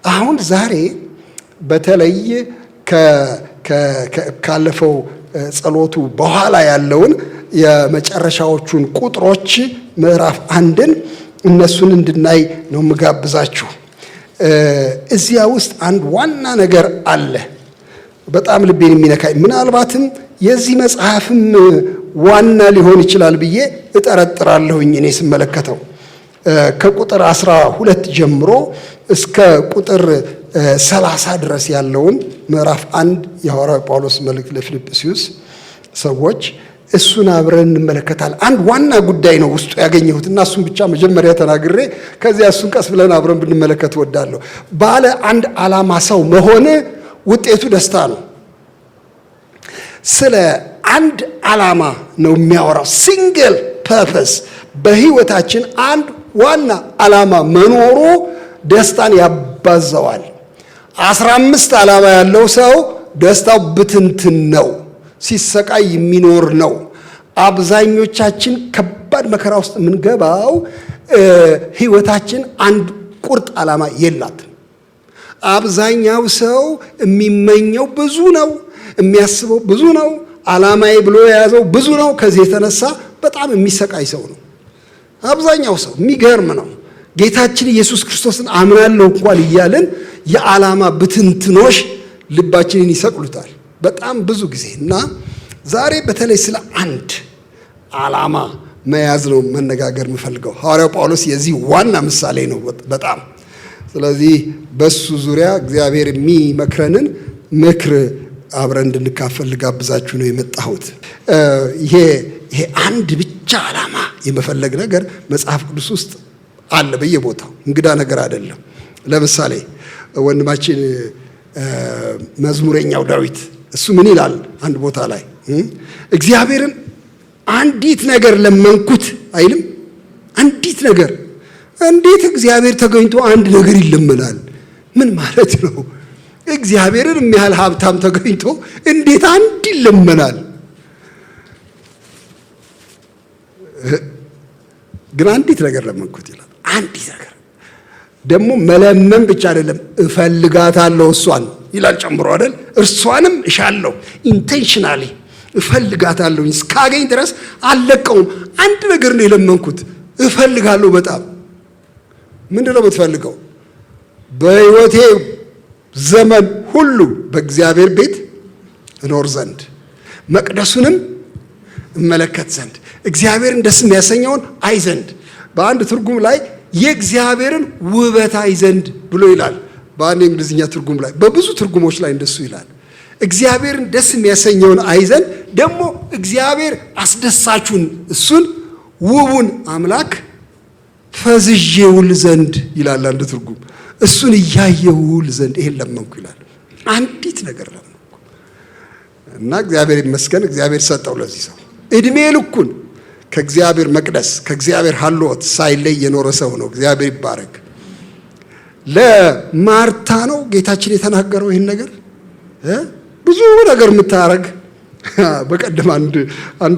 አሁን ዛሬ በተለይ ካለፈው ጸሎቱ በኋላ ያለውን የመጨረሻዎቹን ቁጥሮች ምዕራፍ 1ን እነሱን እንድናይ ነው የምጋብዛችሁ። እዚያ ውስጥ አንድ ዋና ነገር አለ፣ በጣም ልቤን የሚነካኝ፣ ምናልባትም የዚህ መጽሐፍም ዋና ሊሆን ይችላል ብዬ እጠረጥራለሁኝ እኔ ስመለከተው። ከቁጥር 12 ጀምሮ እስከ ቁጥር 30 ድረስ ያለውን ምዕራፍ 1 የሐዋርያው ጳውሎስ መልእክት ለፊልጵስዩስ ሰዎች፣ እሱን አብረን እንመለከታለን። አንድ ዋና ጉዳይ ነው ውስጡ ያገኘሁት እና እሱን ብቻ መጀመሪያ ተናግሬ ከዚያ እሱን ቀስ ብለን አብረን ብንመለከት እወዳለሁ። ባለ አንድ ዓላማ ሰው መሆን ውጤቱ ደስታ ነው። ስለ አንድ ዓላማ ነው የሚያወራው። ሲንግል ፐርፐስ፣ በህይወታችን አንድ ዋና ዓላማ መኖሩ ደስታን ያባዘዋል። 15 ዓላማ ያለው ሰው ደስታው ብትንትን ነው፣ ሲሰቃይ የሚኖር ነው። አብዛኞቻችን ከባድ መከራ ውስጥ የምንገባው ህይወታችን አንድ ቁርጥ ዓላማ የላትም። አብዛኛው ሰው የሚመኘው ብዙ ነው፣ የሚያስበው ብዙ ነው፣ ዓላማዬ ብሎ የያዘው ብዙ ነው። ከዚህ የተነሳ በጣም የሚሰቃይ ሰው ነው አብዛኛው ሰው። የሚገርም ነው። ጌታችን ኢየሱስ ክርስቶስን አምናለሁ እንኳን እያልን የዓላማ ብትንትኖች ልባችንን ይሰቅሉታል በጣም ብዙ ጊዜ። እና ዛሬ በተለይ ስለ አንድ ዓላማ መያዝ ነው መነጋገር የምፈልገው። ሐዋርያው ጳውሎስ የዚህ ዋና ምሳሌ ነው በጣም። ስለዚህ በሱ ዙሪያ እግዚአብሔር የሚመክረንን ምክር አብረን እንድንካፈል ልጋብዛችሁ ነው የመጣሁት። ይሄ አንድ ብቻ ዓላማ የመፈለግ ነገር መጽሐፍ ቅዱስ ውስጥ አለ በየቦታው፣ እንግዳ ነገር አይደለም። ለምሳሌ ወንድማችን መዝሙረኛው ዳዊት እሱ ምን ይላል አንድ ቦታ ላይ እግዚአብሔርን አንዲት ነገር ለመንኩት አይልም? አንዲት ነገር። እንዴት እግዚአብሔር ተገኝቶ አንድ ነገር ይለመናል? ምን ማለት ነው? እግዚአብሔርን የሚያህል ሀብታም ተገኝቶ እንዴት አንድ ይለመናል? ግን አንዲት ነገር ለመንኩት ይላል። አንዲት ነገር ደግሞ መለመን ብቻ አይደለም፣ እፈልጋታለሁ እሷን ይላል ጨምሮ አይደል? እርሷንም እሻለሁ፣ ኢንቴንሽናሊ እፈልጋታለሁ፣ እስካገኝ ድረስ አልለቀውም። አንድ ነገር ነው የለመንኩት፣ እፈልጋለሁ በጣም። ምንድን ነው የምትፈልገው? በሕይወቴ ዘመን ሁሉ በእግዚአብሔር ቤት እኖር ዘንድ፣ መቅደሱንም እመለከት ዘንድ፣ እግዚአብሔርን ደስ የሚያሰኘውን አይ ዘንድ። በአንድ ትርጉም ላይ የእግዚአብሔርን ውበት አይ ዘንድ ብሎ ይላል። በአንድ የእንግሊዝኛ ትርጉም ላይ፣ በብዙ ትርጉሞች ላይ እንደሱ ይላል። እግዚአብሔርን ደስ የሚያሰኘውን አይ ዘንድ፣ ደግሞ እግዚአብሔር አስደሳቹን እሱን ውቡን አምላክ ፈዝዤ ውል ዘንድ ይላል አንድ ትርጉም። እሱን እያየሁ ውል ዘንድ ይሄን ለመንኩ ይላል። አንዲት ነገር ለመንኩ እና እግዚአብሔር ይመስገን፣ እግዚአብሔር ሰጠው ለዚህ ሰው። እድሜ ልኩን ከእግዚአብሔር መቅደስ ከእግዚአብሔር ሀልዎት ሳይለይ የኖረ ሰው ነው። እግዚአብሔር ይባረክ። ለማርታ ነው ጌታችን የተናገረው ይህን ነገር። ብዙ ነገር የምታረግ በቀደም አንድ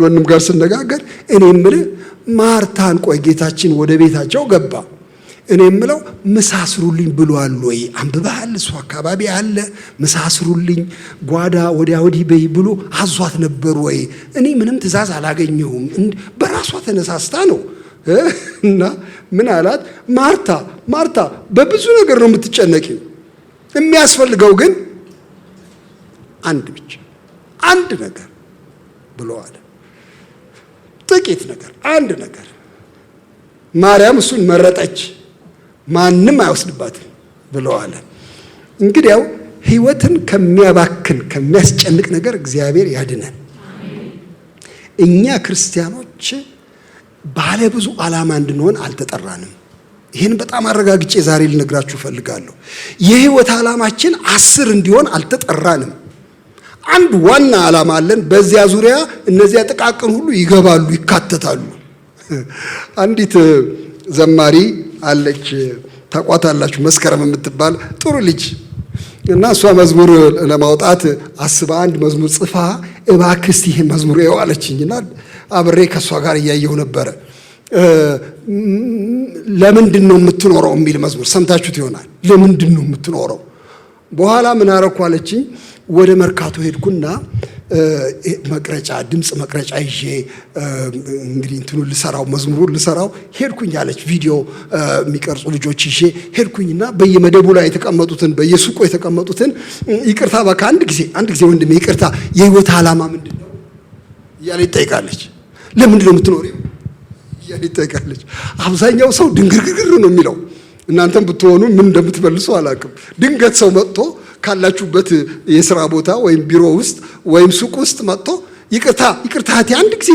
ወንድም ጋር ስነጋገር እኔ የምልህ ማርታን፣ ቆይ ጌታችን ወደ ቤታቸው ገባ፣ እኔ የምለው ምሳ ስሩልኝ ብሏል ወይ? አንብበሃል? እሱ አካባቢ አለ ምሳ ስሩልኝ፣ ጓዳ ወዲያ ወዲህ በይ ብሎ አዟት ነበር ወይ? እኔ ምንም ትእዛዝ አላገኘሁም። በራሷ ተነሳስታ ነው። እና ምን አላት? ማርታ በብዙ ነገር ነው የምትጨነቂው፣ የሚያስፈልገው ግን አንድ ብቻ፣ አንድ ነገር ብሎ አለ። ጥቂት ነገር፣ አንድ ነገር። ማርያም እሱን መረጠች፣ ማንም አይወስድባትም ብሎ አለ። እንግዲያው ሕይወትን ከሚያባክን ከሚያስጨንቅ ነገር እግዚአብሔር ያድነን። እኛ ክርስቲያኖች ባለ ብዙ ዓላማ እንድንሆን አልተጠራንም። ይህን በጣም አረጋግጬ ዛሬ ልነግራችሁ እፈልጋለሁ። የሕይወት ዓላማችን 10 እንዲሆን አልተጠራንም። አንድ ዋና ዓላማ አለን። በዚያ ዙሪያ እነዚያ ጥቃቅን ሁሉ ይገባሉ፣ ይካተታሉ። አንዲት ዘማሪ አለች፣ ታቋታላችሁ፣ መስከረም የምትባል ጥሩ ልጅ እና እሷ መዝሙር ለማውጣት አስባ አንድ መዝሙር ጽፋ እባክህ እስቲ ይሄ መዝሙር ይኸው አለችኝና አብሬ ከእሷ ጋር እያየሁ ነበረ። ለምንድን ነው የምትኖረው የሚል መዝሙር ሰምታችሁት ይሆናል። ለምንድን ነው የምትኖረው? በኋላ ምን አረኩ አለችኝ። ወደ መርካቶ ሄድኩና መቅረጫ ድምፅ መቅረጫ ይዤ እንግዲህ እንትኑን ልሰራው መዝሙሩን ልሰራው ሄድኩኝ አለች። ቪዲዮ የሚቀርጹ ልጆች ይዤ ሄድኩኝና በየመደቡ ላይ የተቀመጡትን በየሱቁ የተቀመጡትን ይቅርታ በቃ አንድ ጊዜ ወንድሜ ይቅርታ፣ የህይወት ዓላማ ምንድን ነው እያለ ይጠይቃለች። ለምንድን ነው የምትኖሪው እያለ ይጠይቃለች። አብዛኛው ሰው ድንግርግር ነው የሚለው። እናንተም ብትሆኑ ምን እንደምትመልሱ አላውቅም። ድንገት ሰው መጥቶ ካላችሁበት የሥራ ቦታ ወይም ቢሮ ውስጥ ወይም ሱቅ ውስጥ መጥቶ ይቅርታ እህቴ አንድ ጊዜ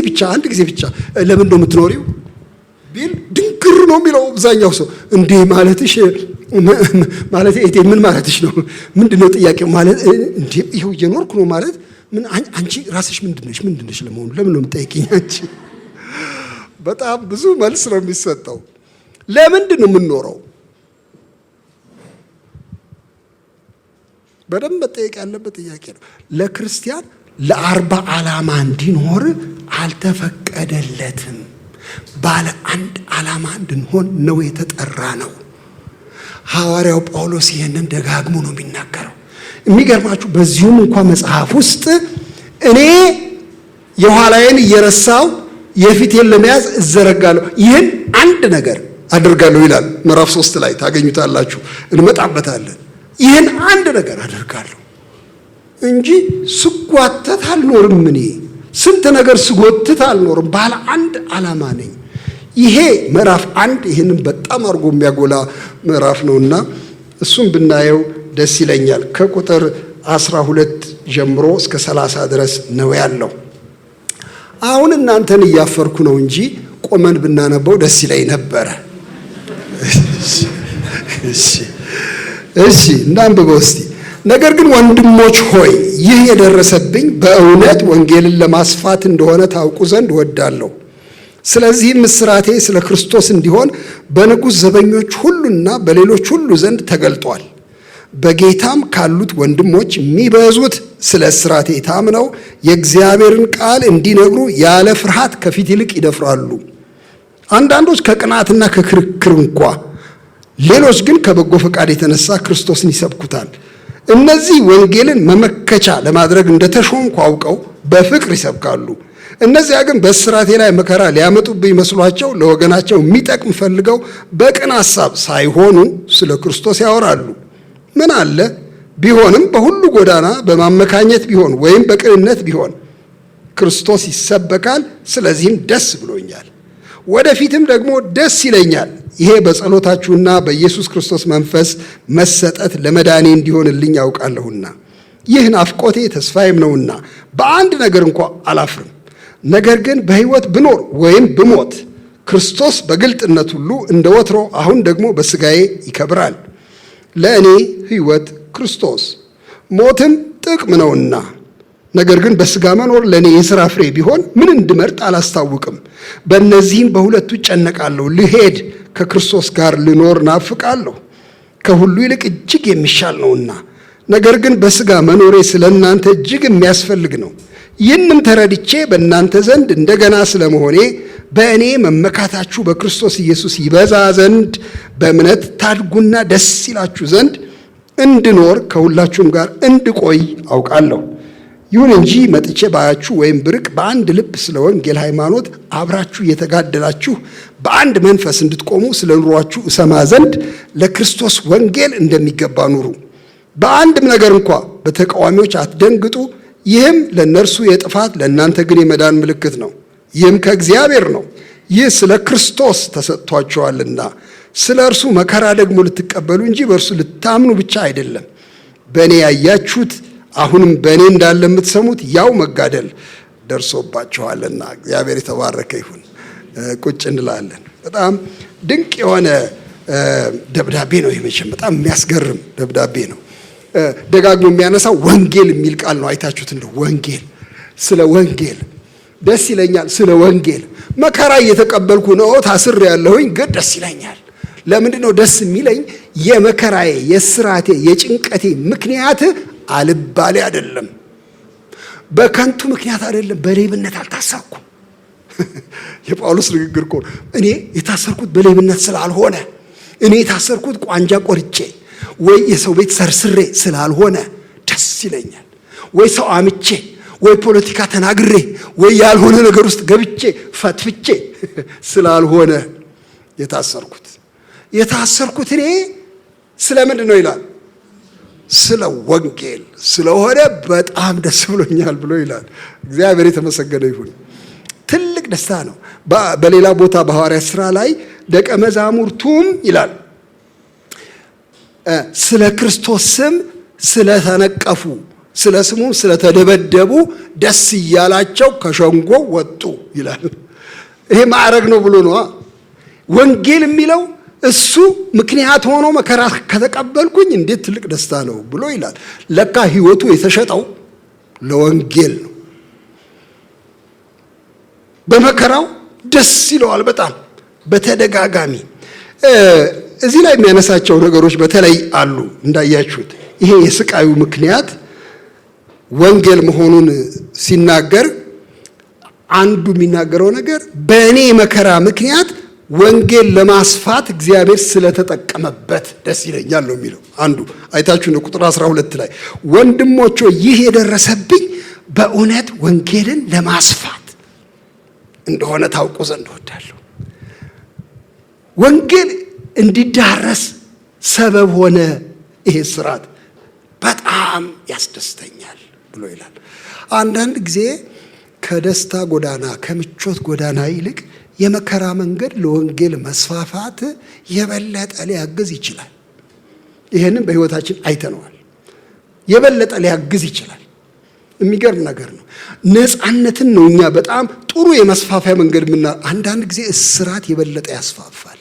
ብቻ ለምን ነው የምትኖሪው ቢል ድንግር ነው የሚለው አብዛኛው ሰው። እንዴ ማለትሽ ማለት እህቴ ምን ማለትሽ ነው? ምንድነው ጥያቄው? ማለት እንዴ ይኸው እየኖርኩ ነው ማለት ምን? አንቺ ራስሽ ምንድነሽ ለመሆኑ ለምን ነው የምትጠይቂኝ አንቺ? በጣም ብዙ መልስ ነው የሚሰጠው። ለምንድን ነው የምንኖረው? በደንብ መጠየቅ ያለበት ጥያቄ ነው። ለክርስቲያን ለ40 ዓላማ እንዲኖር አልተፈቀደለትም። ባለ አንድ ዓላማ እንድንሆን ነው የተጠራ ነው። ሐዋርያው ጳውሎስ ይህንን ደጋግሞ ነው የሚናገረው። የሚገርማችሁ በዚሁም እንኳን መጽሐፍ ውስጥ እኔ የኋላዬን እየረሳው የፊቴን ለመያዝ እዘረጋለሁ፣ ይህን አንድ ነገር አደርጋለሁ ይላል። ምዕራፍ 3 ላይ ታገኙታላችሁ፣ እንመጣበታለን። ይህን አንድ ነገር አደርጋለሁ እንጂ ስጓተት አልኖርም። እኔ ስንት ነገር ስጎትት አልኖርም። ባለ አንድ ዓላማ ነኝ። ይሄ ምዕራፍ 1 ይህንን በጣም አድርጎ የሚያጎላ ምዕራፍ ነውና እሱም ብናየው ደስ ይለኛል። ከቁጥር 12 ጀምሮ እስከ 30 ድረስ ነው ያለው። አሁን እናንተን እያፈርኩ ነው እንጂ ቆመን ብናነበው ደስ ይለኝ ነበረ። እሺ እናንብበው እስቲ። ነገር ግን ወንድሞች ሆይ ይህ የደረሰብኝ በእውነት ወንጌልን ለማስፋት እንደሆነ ታውቁ ዘንድ ወዳለሁ። ስለዚህም እስራቴ ስለ ክርስቶስ እንዲሆን በንጉሥ ዘበኞች ሁሉና በሌሎች ሁሉ ዘንድ ተገልጧል። በጌታም ካሉት ወንድሞች የሚበዙት ስለ እስራቴ ታምነው የእግዚአብሔርን ቃል እንዲነግሩ ያለ ፍርሃት ከፊት ይልቅ ይደፍራሉ። አንዳንዶች ከቅናትና ከክርክር እንኳ፣ ሌሎች ግን ከበጎ ፈቃድ የተነሳ ክርስቶስን ይሰብኩታል። እነዚህ ወንጌልን መመከቻ ለማድረግ እንደተሾምኩ አውቀው በፍቅር ይሰብካሉ። እነዚያ ግን በእስራቴ ላይ መከራ ሊያመጡብኝ መስሏቸው ለወገናቸው የሚጠቅም ፈልገው በቅን ሐሳብ ሳይሆኑ ስለ ክርስቶስ ያወራሉ። ምን አለ ቢሆንም በሁሉ ጎዳና በማመካኘት ቢሆን ወይም በቅንነት ቢሆን ክርስቶስ ይሰበካል። ስለዚህም ደስ ብሎኛል፣ ወደፊትም ደግሞ ደስ ይለኛል። ይሄ በጸሎታችሁና በኢየሱስ ክርስቶስ መንፈስ መሰጠት ለመዳኔ እንዲሆንልኝ ያውቃለሁና ይህ ናፍቆቴ ተስፋዬም ነውና በአንድ ነገር እንኳ አላፍርም። ነገር ግን በሕይወት ብኖር ወይም ብሞት ክርስቶስ በግልጥነት ሁሉ እንደ ወትሮ አሁን ደግሞ በሥጋዬ ይከብራል። ለእኔ ሕይወት ክርስቶስ ሞትም ጥቅም ነውና፣ ነገር ግን በሥጋ መኖር ለእኔ የሥራ ፍሬ ቢሆን ምን እንድመርጥ አላስታውቅም። በእነዚህም በሁለቱ እጨነቃለሁ። ልሄድ ከክርስቶስ ጋር ልኖር ናፍቃለሁ፣ ከሁሉ ይልቅ እጅግ የሚሻል ነውና። ነገር ግን በሥጋ መኖሬ ስለ እናንተ እጅግ የሚያስፈልግ ነው። ይህንም ተረድቼ በእናንተ ዘንድ እንደገና ስለመሆኔ በእኔ መመካታችሁ በክርስቶስ ኢየሱስ ይበዛ ዘንድ በእምነት ታድጉና ደስ ይላችሁ ዘንድ እንድኖር ከሁላችሁም ጋር እንድቆይ አውቃለሁ። ይሁን እንጂ መጥቼ ባያችሁ ወይም ብርቅ በአንድ ልብ ስለ ወንጌል ሃይማኖት አብራችሁ እየተጋደላችሁ በአንድ መንፈስ እንድትቆሙ ስለ ኑሯችሁ እሰማ ዘንድ ለክርስቶስ ወንጌል እንደሚገባ ኑሩ። በአንድም ነገር እንኳ በተቃዋሚዎች አትደንግጡ። ይህም ለእነርሱ የጥፋት ለእናንተ ግን የመዳን ምልክት ነው። ይህም ከእግዚአብሔር ነው። ይህ ስለ ክርስቶስ ተሰጥቷቸዋልና ስለ እርሱ መከራ ደግሞ ልትቀበሉ እንጂ በእርሱ ልታምኑ ብቻ አይደለም። በእኔ ያያችሁት አሁንም በእኔ እንዳለ የምትሰሙት ያው መጋደል ደርሶባችኋልና እግዚአብሔር የተባረከ ይሁን። ቁጭ እንላለን። በጣም ድንቅ የሆነ ደብዳቤ ነው። ይመችም በጣም የሚያስገርም ደብዳቤ ነው። ደጋግሞ የሚያነሳው ወንጌል የሚል ቃል ነው። አይታችሁት እንደው ወንጌል፣ ስለ ወንጌል ደስ ይለኛል። ስለ ወንጌል መከራ እየተቀበልኩ ነው፣ ታስር ያለሁኝ ግን ደስ ይለኛል። ለምንድን ነው ደስ የሚለኝ? የመከራዬ፣ የስራቴ፣ የጭንቀቴ ምክንያት አልባሌ አይደለም፣ በከንቱ ምክንያት አይደለም፣ በሌብነት አልታሰርኩም፣ የጳውሎስ ንግግር እኮ እኔ የታሰርኩት በሌብነት ስላልሆነ፣ እኔ የታሰርኩት ቋንጃ ቆርጬ ወይ የሰው ቤት ሰርስሬ ስላልሆነ ደስ ይለኛል። ወይ ሰው አምቼ ወይ ፖለቲካ ተናግሬ ወይ ያልሆነ ነገር ውስጥ ገብቼ ፈትፍቼ ስላልሆነ የታሰርኩት እኔ ስለምንድን ነው ይላል? ስለ ወንጌል ስለሆነ በጣም ደስ ብሎኛል ብሎ ይላል። እግዚአብሔር የተመሰገነ ይሁን። ትልቅ ደስታ ነው። በሌላ ቦታ በሐዋርያት ሥራ ላይ ደቀ መዛሙርቱም ይላል ስለ ክርስቶስ ስም ስለተነቀፉ ስለ ስሙም ስለተደበደቡ ደስ እያላቸው ከሸንጎ ወጡ ይላል። ይሄ ማዕረግ ነው ብሎ ነው ወንጌል የሚለው። እሱ ምክንያት ሆኖ መከራ ከተቀበልኩኝ እንዴት ትልቅ ደስታ ነው ብሎ ይላል። ለካ ሕይወቱ የተሸጠው ለወንጌል ነው። በመከራው ደስ ይለዋል በጣም በተደጋጋሚ። እዚህ ላይ የሚያነሳቸው ነገሮች በተለይ አሉ እንዳያችሁት። ይሄ የስቃዩ ምክንያት ወንጌል መሆኑን ሲናገር አንዱ የሚናገረው ነገር በእኔ መከራ ምክንያት ወንጌል ለማስፋት እግዚአብሔር ስለተጠቀመበት ደስ ይለኛል ነው የሚለው። አንዱ አይታችሁ ነው ቁጥር 12 ላይ ወንድሞቼ ይህ የደረሰብኝ በእውነት ወንጌልን ለማስፋት እንደሆነ ታውቁ ዘንድ እወዳለሁ። ወንጌል እንዲዳረስ ሰበብ ሆነ። ይሄ ስርዓት በጣም ያስደስተኛል ብሎ ይላል። አንዳንድ ጊዜ ከደስታ ጎዳና ከምቾት ጎዳና ይልቅ የመከራ መንገድ ለወንጌል መስፋፋት የበለጠ ሊያግዝ ይችላል። ይሄንን በሕይወታችን አይተነዋል። የበለጠ ሊያግዝ ይችላል። የሚገርም ነገር ነው። ነፃነትን ነው እኛ በጣም ጥሩ የመስፋፊያ መንገድ አንዳንድ ጊዜ እስራት የበለጠ ያስፋፋል።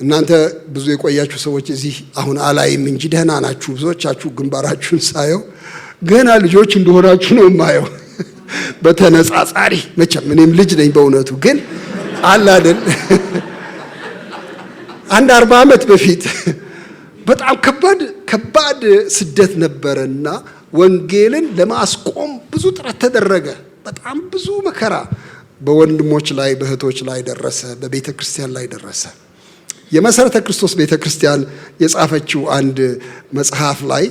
እናንተ ብዙ የቆያችሁ ሰዎች እዚህ አሁን አላይም እንጂ ደህና ናችሁ። ብዙዎቻችሁ ግንባራችሁን ሳየው ገና ልጆች እንደሆናችሁ ነው የማየው። በተነጻጻሪ መቼም እኔም ልጅ ነኝ በእውነቱ ግን አለ አይደል አንድ 40 ዓመት በፊት በጣም ከባድ ስደት ነበረና ወንጌልን ለማስቆም ብዙ ጥረት ተደረገ። በጣም ብዙ መከራ በወንድሞች ላይ በእህቶች ላይ ደረሰ፣ በቤተ ክርስቲያን ላይ ደረሰ። የመሰረተ ክርስቶስ ቤተ ክርስቲያን የጻፈችው አንድ መጽሐፍ ላይ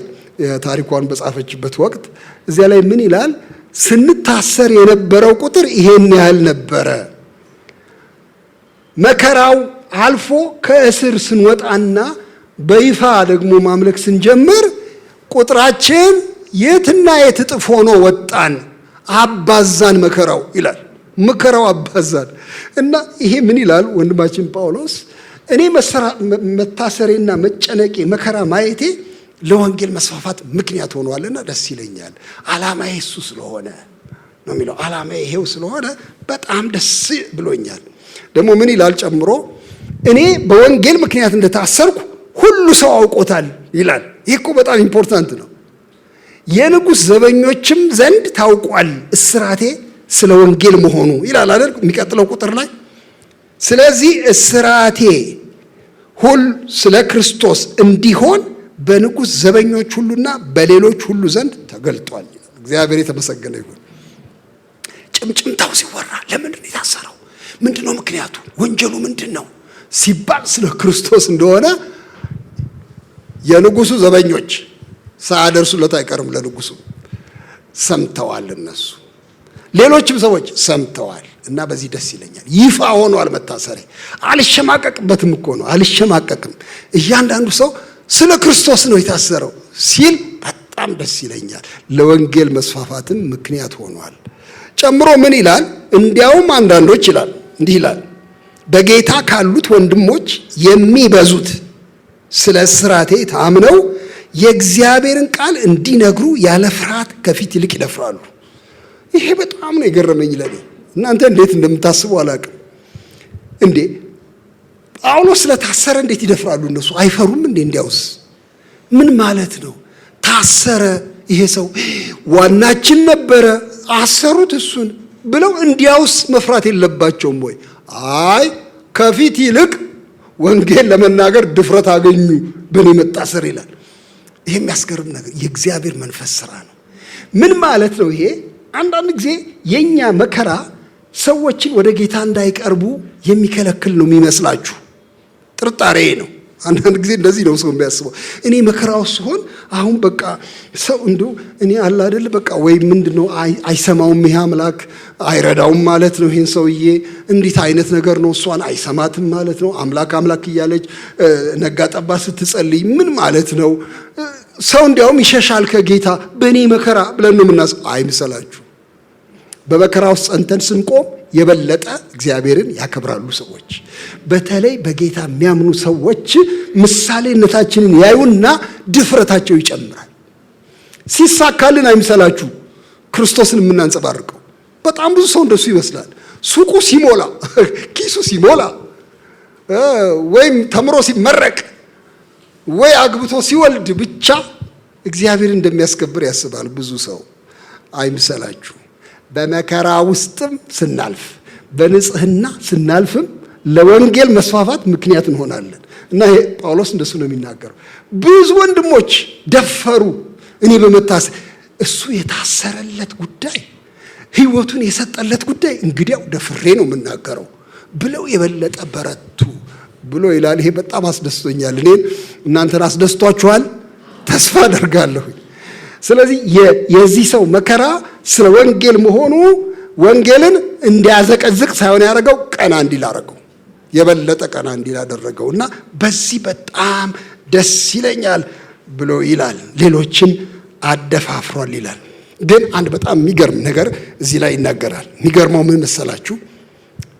ታሪኳን በጻፈችበት ወቅት እዚያ ላይ ምን ይላል? ስንታሰር የነበረው ቁጥር ይሄን ያህል ነበረ። መከራው አልፎ ከእስር ስንወጣና በይፋ ደግሞ ማምለክ ስንጀምር ቁጥራችን የትና የት እጥፍ ሆኖ ወጣን። አባዛን መከራው ይላል። መከራው አባዛን እና ይሄ ምን ይላል ወንድማችን ጳውሎስ? እኔ መታሰሬና መጨነቄ መከራ ማየቴ ለወንጌል መስፋፋት ምክንያት ሆኗልና ደስ ይለኛል። ዓላማዬ እሱ ስለሆነ ነው የሚለው። ዓላማዬ ይሄው ስለሆነ በጣም ደስ ብሎኛል። ደግሞ ምን ይላል ጨምሮ? እኔ በወንጌል ምክንያት እንደታሰርኩ ሁሉ ሰው አውቆታል ይላል። ይህ እኮ በጣም ኢምፖርታንት ነው። የንጉሥ ዘበኞችም ዘንድ ታውቋል እስራቴ ስለ ወንጌል መሆኑ ይላል አይደል? የሚቀጥለው ቁጥር ላይ ስለዚህ እስራቴ ሁሉ ስለ ክርስቶስ እንዲሆን በንጉሥ ዘበኞች ሁሉና በሌሎች ሁሉ ዘንድ ተገልጧል። እግዚአብሔር የተመሰገነ ይሁን። ጭምጭምታው ሲወራ ለምንድን ነው የታሰረው? ምንድነው ምክንያቱ? ወንጀሉ ምንድነው ሲባል ስለ ክርስቶስ እንደሆነ የንጉሱ ዘበኞች ሳያደርሱለት አይቀርም ለንጉሱ ሰምተዋል። እነሱ ሌሎችም ሰዎች ሰምተዋል እና በዚህ ደስ ይለኛል። ይፋ ሆኗል መታሰሬ። አልሸማቀቅበትም እኮ ነው፣ አልሸማቀቅም። እያንዳንዱ ሰው ስለ ክርስቶስ ነው የታሰረው ሲል በጣም ደስ ይለኛል። ለወንጌል መስፋፋትም ምክንያት ሆኗል። ጨምሮ ምን ይላል? እንዲያውም አንዳንዶች ይላል እንዲህ ይላል፣ በጌታ ካሉት ወንድሞች የሚበዙት ስለ እስራቴ ታምነው የእግዚአብሔርን ቃል እንዲነግሩ ያለ ፍርሃት ከፊት ይልቅ ይደፍራሉ። ይሄ በጣም ነው የገረመኝ ለኔ። እናንተ እንዴት እንደምታስቡ አላውቅም። እንዴ ጳውሎስ ስለታሰረ እንዴት ይደፍራሉ? እነሱ አይፈሩም እንዴ? እንዲያውስ ምን ማለት ነው? ታሰረ ይሄ ሰው ዋናችን ነበረ፣ አሰሩት እሱን ብለው እንዲያውስ መፍራት የለባቸውም ወይ? አይ ከፊት ይልቅ ወንጌል ለመናገር ድፍረት አገኙ በእኔ መታሰር ይላል። ይሄ የሚያስገርም ነገር የእግዚአብሔር መንፈስ ስራ ነው። ምን ማለት ነው ይሄ? አንዳንድ ጊዜ የኛ መከራ ሰዎችን ወደ ጌታ እንዳይቀርቡ የሚከለክል ነው የሚመስላችሁ? ጥርጣሬ ነው። አንዳንድ ጊዜ እንደዚህ ነው ሰው የሚያስበው። እኔ መከራው ሲሆን አሁን በቃ ሰው እንደው እኔ አለ አይደል በቃ ወይ ምንድነው አይሰማውም፣ ይሄ አምላክ አይረዳውም ማለት ነው። ይሄን ሰውዬ እንዴት አይነት ነገር ነው? እሷን አይሰማትም ማለት ነው። አምላክ አምላክ እያለች ነጋ ጠባ ስትጸልይ ምን ማለት ነው? ሰው እንዲያውም ይሸሻል ከጌታ በእኔ መከራ ብለን ነው የምናስበው። አይምሰላችሁ። በመከራ ውስጥ ጸንተን ስንቆም የበለጠ እግዚአብሔርን ያከብራሉ ሰዎች። በተለይ በጌታ የሚያምኑ ሰዎች ምሳሌነታችንን ያዩና ድፍረታቸው ይጨምራል። ሲሳካልን አይምሰላችሁ ክርስቶስን የምናንጸባርቀው። በጣም ብዙ ሰው እንደሱ ይመስላል። ሱቁ ሲሞላ፣ ኪሱ ሲሞላ፣ ወይም ተምሮ ሲመረቅ፣ ወይ አግብቶ ሲወልድ ብቻ እግዚአብሔርን እንደሚያስከብር ያስባል ብዙ ሰው። አይምሰላችሁ። በመከራ ውስጥም ስናልፍ በንጽህና ስናልፍም ለወንጌል መስፋፋት ምክንያት እንሆናለን። እና ይሄ ጳውሎስ እንደሱ ነው የሚናገረው። ብዙ ወንድሞች ደፈሩ። እኔ በመታሰር እሱ የታሰረለት ጉዳይ፣ ሕይወቱን የሰጠለት ጉዳይ እንግዲያው ደፍሬ ነው የምናገረው ብለው የበለጠ በረቱ ብሎ ይላል። ይሄ በጣም አስደስቶኛል። እኔን እናንተን አስደስቷችኋል ተስፋ አደርጋለሁ። ስለዚህ የዚህ ሰው መከራ ስለ ወንጌል መሆኑ ወንጌልን እንዲያዘቀዝቅ ሳይሆን ያደረገው ቀና እንዲል አደረገው፣ የበለጠ ቀና እንዲል አደረገው እና በዚህ በጣም ደስ ይለኛል ብሎ ይላል። ሌሎችን አደፋፍሯል ይላል። ግን አንድ በጣም የሚገርም ነገር እዚህ ላይ ይናገራል። የሚገርመው ምን መሰላችሁ?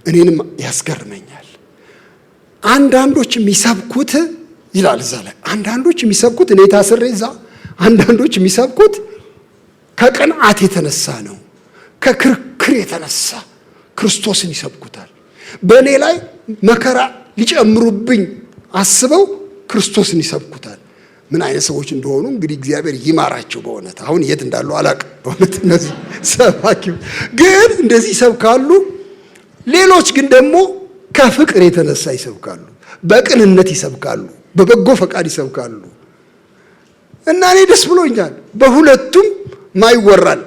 እኔንም ያስገርመኛል። አንዳንዶች የሚሰብኩት ይላል እዛ ላይ አንዳንዶች የሚሰብኩት እኔ ታስሬ እዛ አንዳንዶች የሚሰብኩት ከቅንዓት የተነሳ ነው፣ ከክርክር የተነሳ ክርስቶስን ይሰብኩታል። በእኔ ላይ መከራ ሊጨምሩብኝ አስበው ክርስቶስን ይሰብኩታል። ምን አይነት ሰዎች እንደሆኑ እንግዲህ እግዚአብሔር ይማራቸው። በእውነት አሁን የት እንዳሉ አላውቅም። በእውነት እነዚህ ሰባኪው ግን እንደዚህ ይሰብካሉ። ሌሎች ግን ደግሞ ከፍቅር የተነሳ ይሰብካሉ፣ በቅንነት ይሰብካሉ፣ በበጎ ፈቃድ ይሰብካሉ። እና እኔ ደስ ብሎኛል። በሁለቱም ማይወራል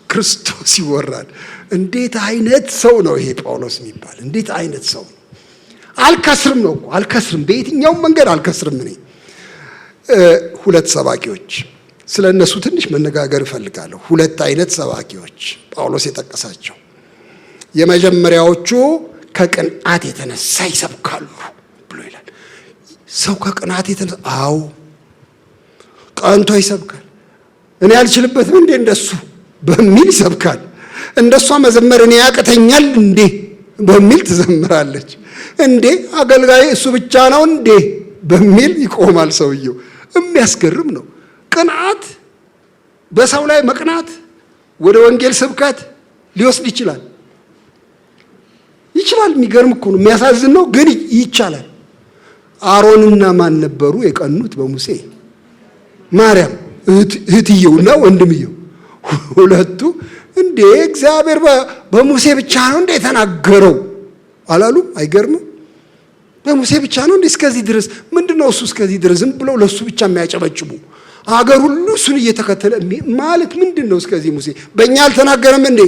ክርስቶስ ይወራል። እንዴት አይነት ሰው ነው ይሄ ጳውሎስ የሚባል! እንዴት አይነት ሰው ነው! አልከስርም ነው እኮ አልከስርም፣ በየትኛውም መንገድ አልከስርም። እኔ ሁለት ሰባኪዎች ስለ እነሱ ትንሽ መነጋገር እፈልጋለሁ። ሁለት አይነት ሰባኪዎች ጳውሎስ የጠቀሳቸው። የመጀመሪያዎቹ ከቅንዓት የተነሳ ይሰብካሉ ብሎ ይላል። ሰው ከቅንዓት የተነሳ አዎ ቀንቶ ይሰብካል። እኔ አልችልበትም እንዴ እንደሱ በሚል ይሰብካል። እንደሷ መዘመር እኔ ያቅተኛል እንዴ በሚል ትዘምራለች። እንዴ አገልጋይ እሱ ብቻ ነው እንዴ በሚል ይቆማል ሰውየው። የሚያስገርም ነው። ቅንዓት፣ በሰው ላይ መቅናት ወደ ወንጌል ስብከት ሊወስድ ይችላል። የሚገርም እኮ ነው። የሚያሳዝን ነው ግን ይቻላል። አሮንና ማን ነበሩ የቀኑት በሙሴ? ማርያም እህትየውና ወንድምየው ሁለቱ። እንዴ እግዚአብሔር በሙሴ ብቻ ነው እንዴ የተናገረው አላሉም? አይገርምም? በሙሴ ብቻ ነው እንዴ እስከዚህ ድረስ? ምንድነው እሱ እስከዚህ ድረስ ዝም ብለው ለሱ ብቻ የሚያጨበጭቡ አገር ሁሉ እሱን እየተከተለ ማለት ምንድነው? እስከዚህ ሙሴ በእኛ አልተናገረም እንዴ?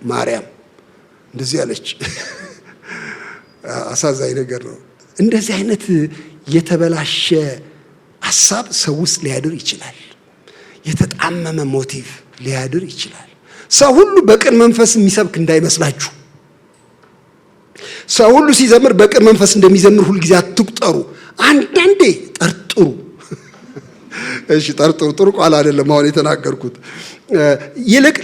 ማርያም እንደዚህ ያለች አሳዛኝ ነገር ነው። እንደዚህ አይነት የተበላሸ ሐሳብ ሰው ውስጥ ሊያድር ይችላል። የተጣመመ ሞቲቭ ሊያድር ይችላል። ሰው ሁሉ በቅን መንፈስ የሚሰብክ እንዳይመስላችሁ። ሰው ሁሉ ሲዘምር በቅን መንፈስ እንደሚዘምር ሁልጊዜ አትቁጠሩ። አንዳንዴ ጠርጥሩ። እሺ ጠርጥሩ፣ ጥሩ ቃል አይደለም አሁን የተናገርኩት። ይልቅ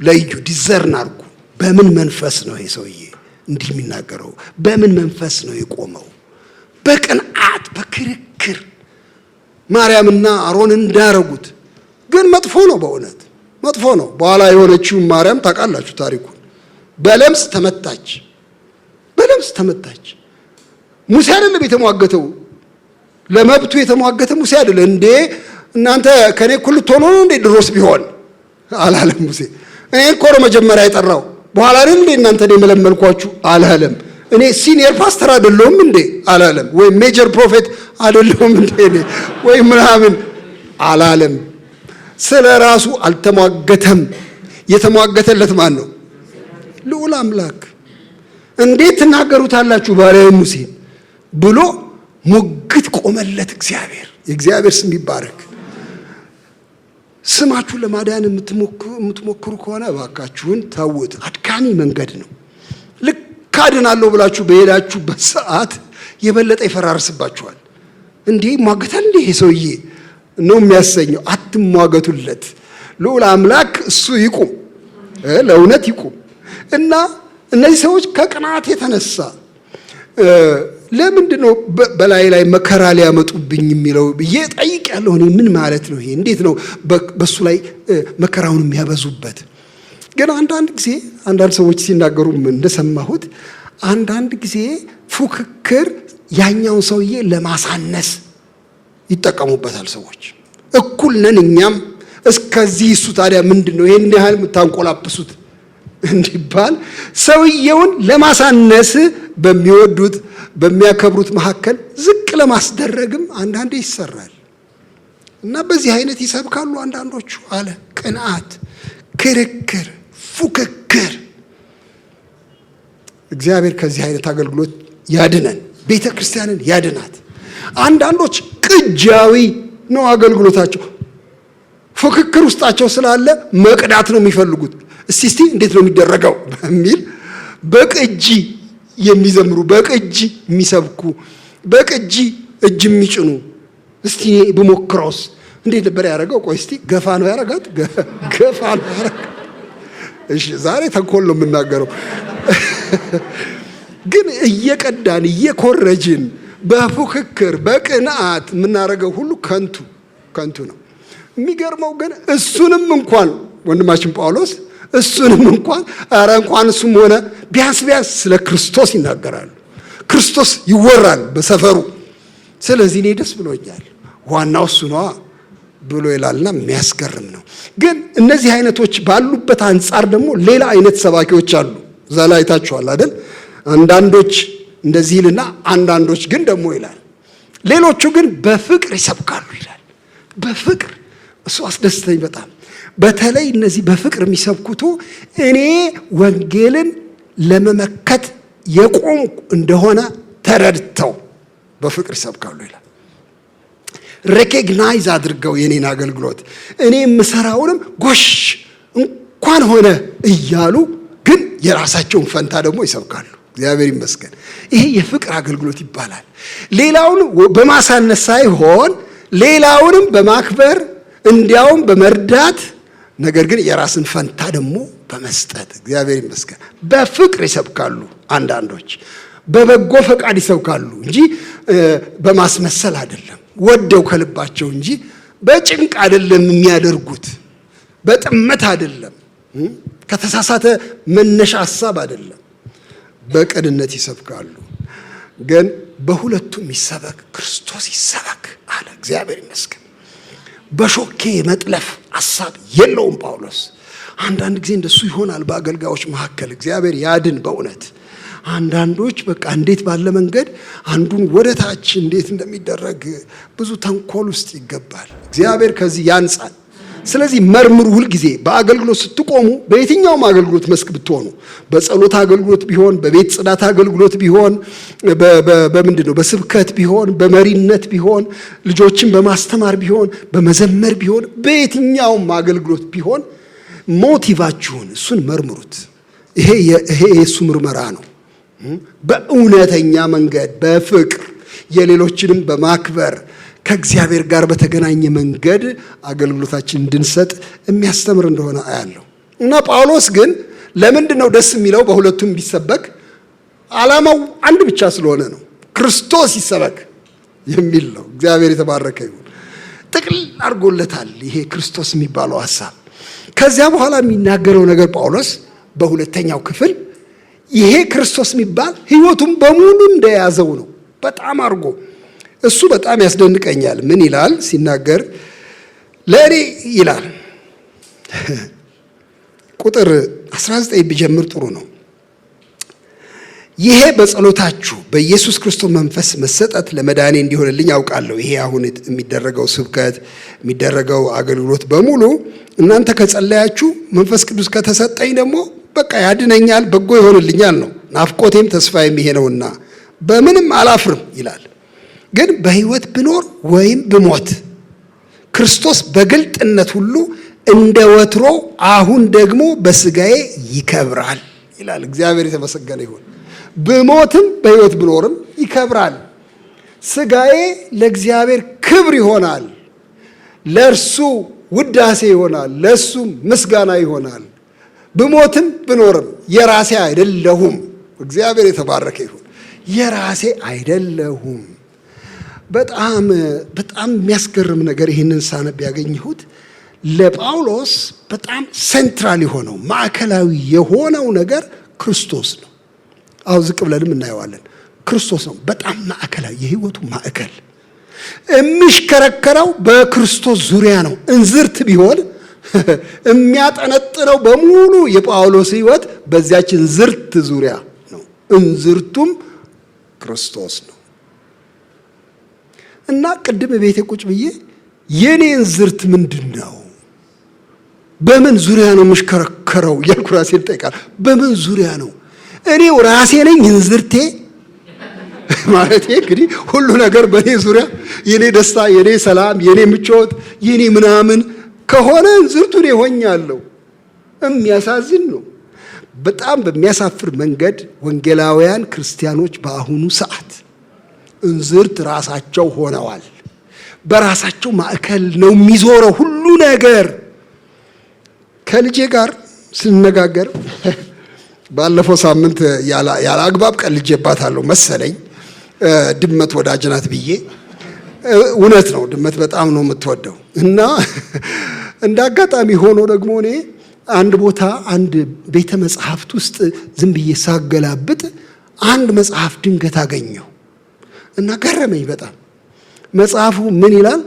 ለዩ፣ ዲዘርን አድርጉ። በምን መንፈስ ነው ይሄ ሰውዬ እንዲህ የሚናገረው? በምን መንፈስ ነው የቆመው? በቅንዓት በክርክር ማርያምና አሮን እንዳረጉት። ግን መጥፎ ነው፣ በእውነት መጥፎ ነው። በኋላ የሆነችው ማርያም ታውቃላችሁ ታሪኩን። በለምጽ ተመታች። ሙሴ አይደለም የተሟገተው፣ ለመብቱ የተሟገተ ሙሴ አይደለም እንዴ? እናንተ ከኔ እኩል ልትሆኑ ነው እንዴ? ድሮስ ቢሆን አላለም ሙሴ። እኔ እኮ ነው መጀመሪያ የጠራው፣ በኋላ አይደል እንዴ እናንተ ነው የመለመልኳችሁ አላለም። እኔ ሲኒየር ፓስተር አይደለሁም እንዴ አላለም። ወይ ሜጀር ፕሮፌት አይደለሁም እንዴ ወይ ምናምን አላለም። ስለ ራሱ አልተሟገተም። የተሟገተለት ማን ነው? ልዑል አምላክ እንዴት ትናገሩታላችሁ ባሪያዬ ሙሴን ብሎ ሙግት ቆመለት እግዚአብሔር። የእግዚአብሔር ስም ይባረክ። ስማችሁን ለማዳን የምትሞክሩ ከሆነ እባካችሁን ተውት። አድካሚ መንገድ ነው። ልክ አድናለሁ ብላችሁ በሄዳችሁበት ሰዓት የበለጠ ይፈራርስባችኋል። እንዴ ይሟገታል እንዴ ይሄ ሰውዬ ነው የሚያሰኘው። አትሟገቱለት። ልዑል አምላክ እሱ ይቁም፣ ለእውነት ይቁም። እና እነዚህ ሰዎች ከቅናት የተነሳ ለምንድን ነው በላይ ላይ መከራ ሊያመጡብኝ የሚለው ብዬ ጠይቄያለሁ። እኔ ምን ማለት ነው ይሄ? እንዴት ነው በሱ ላይ መከራውን የሚያበዙበት? ግን አንዳንድ ጊዜ አንዳንድ ሰዎች ሲናገሩ እንደሰማሁት አንዳንድ ጊዜ ፉክክር ያኛውን ሰውዬ ለማሳነስ ይጠቀሙበታል ሰዎች። እኩል ነን እኛም እስከዚህ፣ እሱ ታዲያ ምንድን ነው ይሄን ያህል የምታንቆላጵሱት እንዲባል ሰውየውን ለማሳነስ በሚወዱት በሚያከብሩት መካከል ዝቅ ለማስደረግም አንዳንዴ ይሰራል። እና በዚህ አይነት ይሰብካሉ አንዳንዶቹ አለ። ቅንዓት፣ ክርክር፣ ፉክክር። እግዚአብሔር ከዚህ አይነት አገልግሎት ያድነን፣ ቤተ ክርስቲያንን ያድናት። አንዳንዶች ቅጃዊ ነው አገልግሎታቸው። ፉክክር ውስጣቸው ስላለ መቅዳት ነው የሚፈልጉት። እስቲ እንዴት ነው የሚደረገው በሚል በቅጂ የሚዘምሩ፣ በቅጂ የሚሰብኩ፣ በቅጂ እጅ የሚጭኑ። እስቲ ብሞክረውስ እንዴት ነበር ያደረገው? ቆይ እስቲ ገፋ ነው ያደረጋት፣ ገፋ ነው ያደረጋት። እሺ ዛሬ ተንኮል ነው የምናገረው። ግን እየቀዳን እየኮረጅን በፉክክር በቅንዓት የምናደርገው ሁሉ ከንቱ ነው። የሚገርመው ግን እሱንም እንኳን ወንድማችን ጳውሎስ እሱንም እንኳን እንኳን እሱም ሆነ ቢያንስ ስለ ክርስቶስ ይናገራሉ። ክርስቶስ ይወራል በሰፈሩ። ስለዚህ እኔ ደስ ብሎኛል፣ ዋናው እሱ ነዋ ብሎ ይላልና የሚያስገርም ነው። ግን እነዚህ አይነቶች ባሉበት አንጻር ደግሞ ሌላ አይነት ሰባኪዎች አሉ። እዛ ላይ አይታችኋል አይደል? አንዳንዶች እንደዚህ ይልና አንዳንዶች ግን ደግሞ ይላል፣ ሌሎቹ ግን በፍቅር ይሰብካሉ ይላል። በፍቅር እሱ አስደስተኝ በጣም። በተለይ እነዚህ በፍቅር የሚሰብኩቱ እኔ ወንጌልን ለመመከት የቆምኩ እንደሆነ ተረድተው በፍቅር ይሰብካሉ ይላል። ሬኮግናይዝ አድርገው የኔን አገልግሎት እኔ የምሰራውንም ጎሽ እንኳን ሆነ እያሉ ግን የራሳቸውን ፈንታ ደግሞ ይሰብካሉ። እግዚአብሔር ይመስገን። ይሄ የፍቅር አገልግሎት ይባላል። ሌላውን በማሳነስ ሳይሆን ሌላውንም በማክበር እንዲያውም በመርዳት ነገር ግን የራስን ፈንታ ደግሞ በመስጠት እግዚአብሔር ይመስገን በፍቅር ይሰብካሉ። አንዳንዶች በበጎ ፈቃድ ይሰብካሉ እንጂ በማስመሰል አይደለም፣ ወደው ከልባቸው እንጂ በጭንቅ አይደለም የሚያደርጉት፣ በጥመት አይደለም፣ ከተሳሳተ መነሻ ሐሳብ አይደለም፣ በቅንነት ይሰብካሉ። ግን በሁለቱም ይሰበክ፣ ክርስቶስ ይሰበክ አለ። እግዚአብሔር ይመስገን። በሾኬ መጥለፍ ሐሳብ የለውም ጳውሎስ። አንዳንድ ጊዜ እንደሱ ይሆናል በአገልጋዮች መካከል። እግዚአብሔር ያድን በእውነት። አንዳንዶች በቃ እንዴት ባለ መንገድ አንዱን ወደ ታች እንዴት እንደሚደረግ ብዙ ተንኮል ውስጥ ይገባል። እግዚአብሔር ከዚህ ያንጻል። ስለዚህ መርምሩ። ሁልጊዜ በአገልግሎት ስትቆሙ፣ በየትኛውም አገልግሎት መስክ ብትሆኑ፣ በጸሎት አገልግሎት ቢሆን፣ በቤት ጽዳት አገልግሎት ቢሆን፣ በምንድን ነው በስብከት ቢሆን፣ በመሪነት ቢሆን፣ ልጆችን በማስተማር ቢሆን፣ በመዘመር ቢሆን፣ በየትኛውም አገልግሎት ቢሆን ሞቲቫችሁን እሱን መርምሩት። ይሄ የእሱ ምርመራ ነው። በእውነተኛ መንገድ በፍቅር የሌሎችንም በማክበር ከእግዚአብሔር ጋር በተገናኘ መንገድ አገልግሎታችን እንድንሰጥ የሚያስተምር እንደሆነ አያለሁ። እና ጳውሎስ ግን ለምንድን ነው ደስ የሚለው በሁለቱም ቢሰበክ? ዓላማው አንድ ብቻ ስለሆነ ነው። ክርስቶስ ይሰበክ የሚል ነው። እግዚአብሔር የተባረከ ይሁን። ጥቅል አድርጎለታል ይሄ ክርስቶስ የሚባለው ሐሳብ። ከዚያ በኋላ የሚናገረው ነገር ጳውሎስ በሁለተኛው ክፍል ይሄ ክርስቶስ የሚባል ሕይወቱን በሙሉ እንደያዘው ነው በጣም አድርጎ። እሱ በጣም ያስደንቀኛል። ምን ይላል ሲናገር? ለእኔ ይላል ቁጥር 19 ቢጀምር ጥሩ ነው። ይሄ በጸሎታችሁ በኢየሱስ ክርስቶስ መንፈስ መሰጠት ለመዳኔ እንዲሆንልኝ ያውቃለሁ። ይሄ አሁን የሚደረገው ስብከት የሚደረገው አገልግሎት በሙሉ እናንተ ከጸለያችሁ መንፈስ ቅዱስ ከተሰጠኝ ደግሞ በቃ ያድነኛል፣ በጎ ይሆንልኛል ነው። ናፍቆቴም ተስፋዬም ይሄ ነውና በምንም አላፍርም ይላል። ግን በሕይወት ብኖር ወይም ብሞት ክርስቶስ በግልጥነት ሁሉ እንደ ወትሮ አሁን ደግሞ በሥጋዬ ይከብራል ይላል። እግዚአብሔር የተመሰገነ ይሁን። ብሞትም በሕይወት ብኖርም ይከብራል። ሥጋዬ ለእግዚአብሔር ክብር ይሆናል፣ ለእርሱ ውዳሴ ይሆናል፣ ለእሱም ምስጋና ይሆናል። ብሞትም ብኖርም የራሴ አይደለሁም። እግዚአብሔር የተባረከ ይሁን። የራሴ አይደለሁም። በጣም የሚያስገርም ነገር ይህንን ሳነብ ያገኘሁት ለጳውሎስ በጣም ሴንትራል የሆነው ማዕከላዊ የሆነው ነገር ክርስቶስ ነው። አሁን ዝቅ ብለንም እናየዋለን። ክርስቶስ ነው በጣም ማዕከላዊ፣ የህይወቱ ማዕከል። የሚሽከረከረው በክርስቶስ ዙሪያ ነው። እንዝርት ቢሆን የሚያጠነጥነው በሙሉ የጳውሎስ ህይወት በዚያች እንዝርት ዙሪያ ነው። እንዝርቱም ክርስቶስ ነው። እና ቅድም ቤቴ ቁጭ ብዬ የኔ እንዝርት ምንድን ነው? በምን ዙሪያ ነው የምሽከረከረው እያልኩ ራሴን ጠይቃለሁ። በምን ዙሪያ ነው? እኔው ራሴ ነኝ እንዝርቴ ማለቴ። እንግዲህ ሁሉ ነገር በእኔ ዙሪያ፣ የኔ ደስታ፣ የኔ ሰላም፣ የኔ ምቾት፣ የኔ ምናምን ከሆነ እንዝርቱ እኔ ሆኛለሁ። የሚያሳዝን ነው። በጣም በሚያሳፍር መንገድ ወንጌላውያን ክርስቲያኖች በአሁኑ ሰዓት እንዝርት ራሳቸው ሆነዋል። በራሳቸው ማዕከል ነው የሚዞረው ሁሉ ነገር። ከልጄ ጋር ስንነጋገር ባለፈው ሳምንት ያለ አግባብ ቀልጄባታለሁ መሰለኝ። ድመት ወዳጅ ናት ብዬ። እውነት ነው፣ ድመት በጣም ነው የምትወደው። እና እንደ አጋጣሚ ሆኖ ደግሞ እኔ አንድ ቦታ አንድ ቤተ መጽሐፍት ውስጥ ዝም ብዬ ሳገላብጥ አንድ መጽሐፍ ድንገት አገኘሁ እና ገረመኝ በጣም። መጽሐፉ ምን ይላል?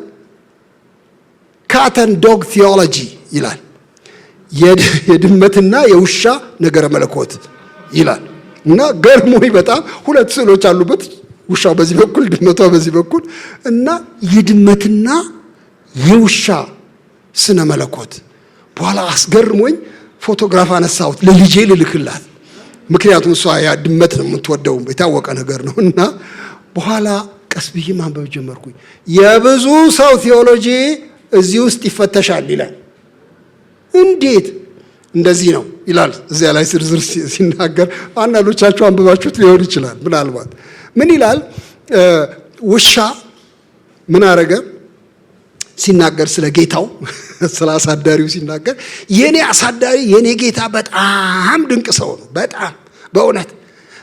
ካት ኤንድ ዶግ ቲዮሎጂ ይላል። የድመትና የውሻ ነገረ መለኮት ይላል። እና ገርሞኝ በጣም ሁለት ስዕሎች አሉበት፣ ውሻው በዚህ በኩል ድመቷ በዚህ በኩል፣ እና የድመትና የውሻ ስነ መለኮት። በኋላ አስገርሞኝ ፎቶግራፍ አነሳሁት ለልጄ ልልክላት፣ ምክንያቱም እሷ ያ ድመት ነው የምትወደው፣ የታወቀ ነገር ነው። እና በኋላ ቀስ ብዬ ማንበብ ጀመርኩኝ። የብዙ ሰው ቲዮሎጂ እዚህ ውስጥ ይፈተሻል ይላል። እንዴት? እንደዚህ ነው ይላል። እዚያ ላይ ዝርዝር ሲናገር አንዳንዶቻችሁ አንብባችሁት ሊሆን ይችላል። ምናልባት ምን ይላል? ውሻ ምን አረገ ሲናገር ስለ ጌታው ስለ አሳዳሪው ሲናገር የኔ አሳዳሪ የኔ ጌታ በጣም ድንቅ ሰው ነው። በጣም በእውነት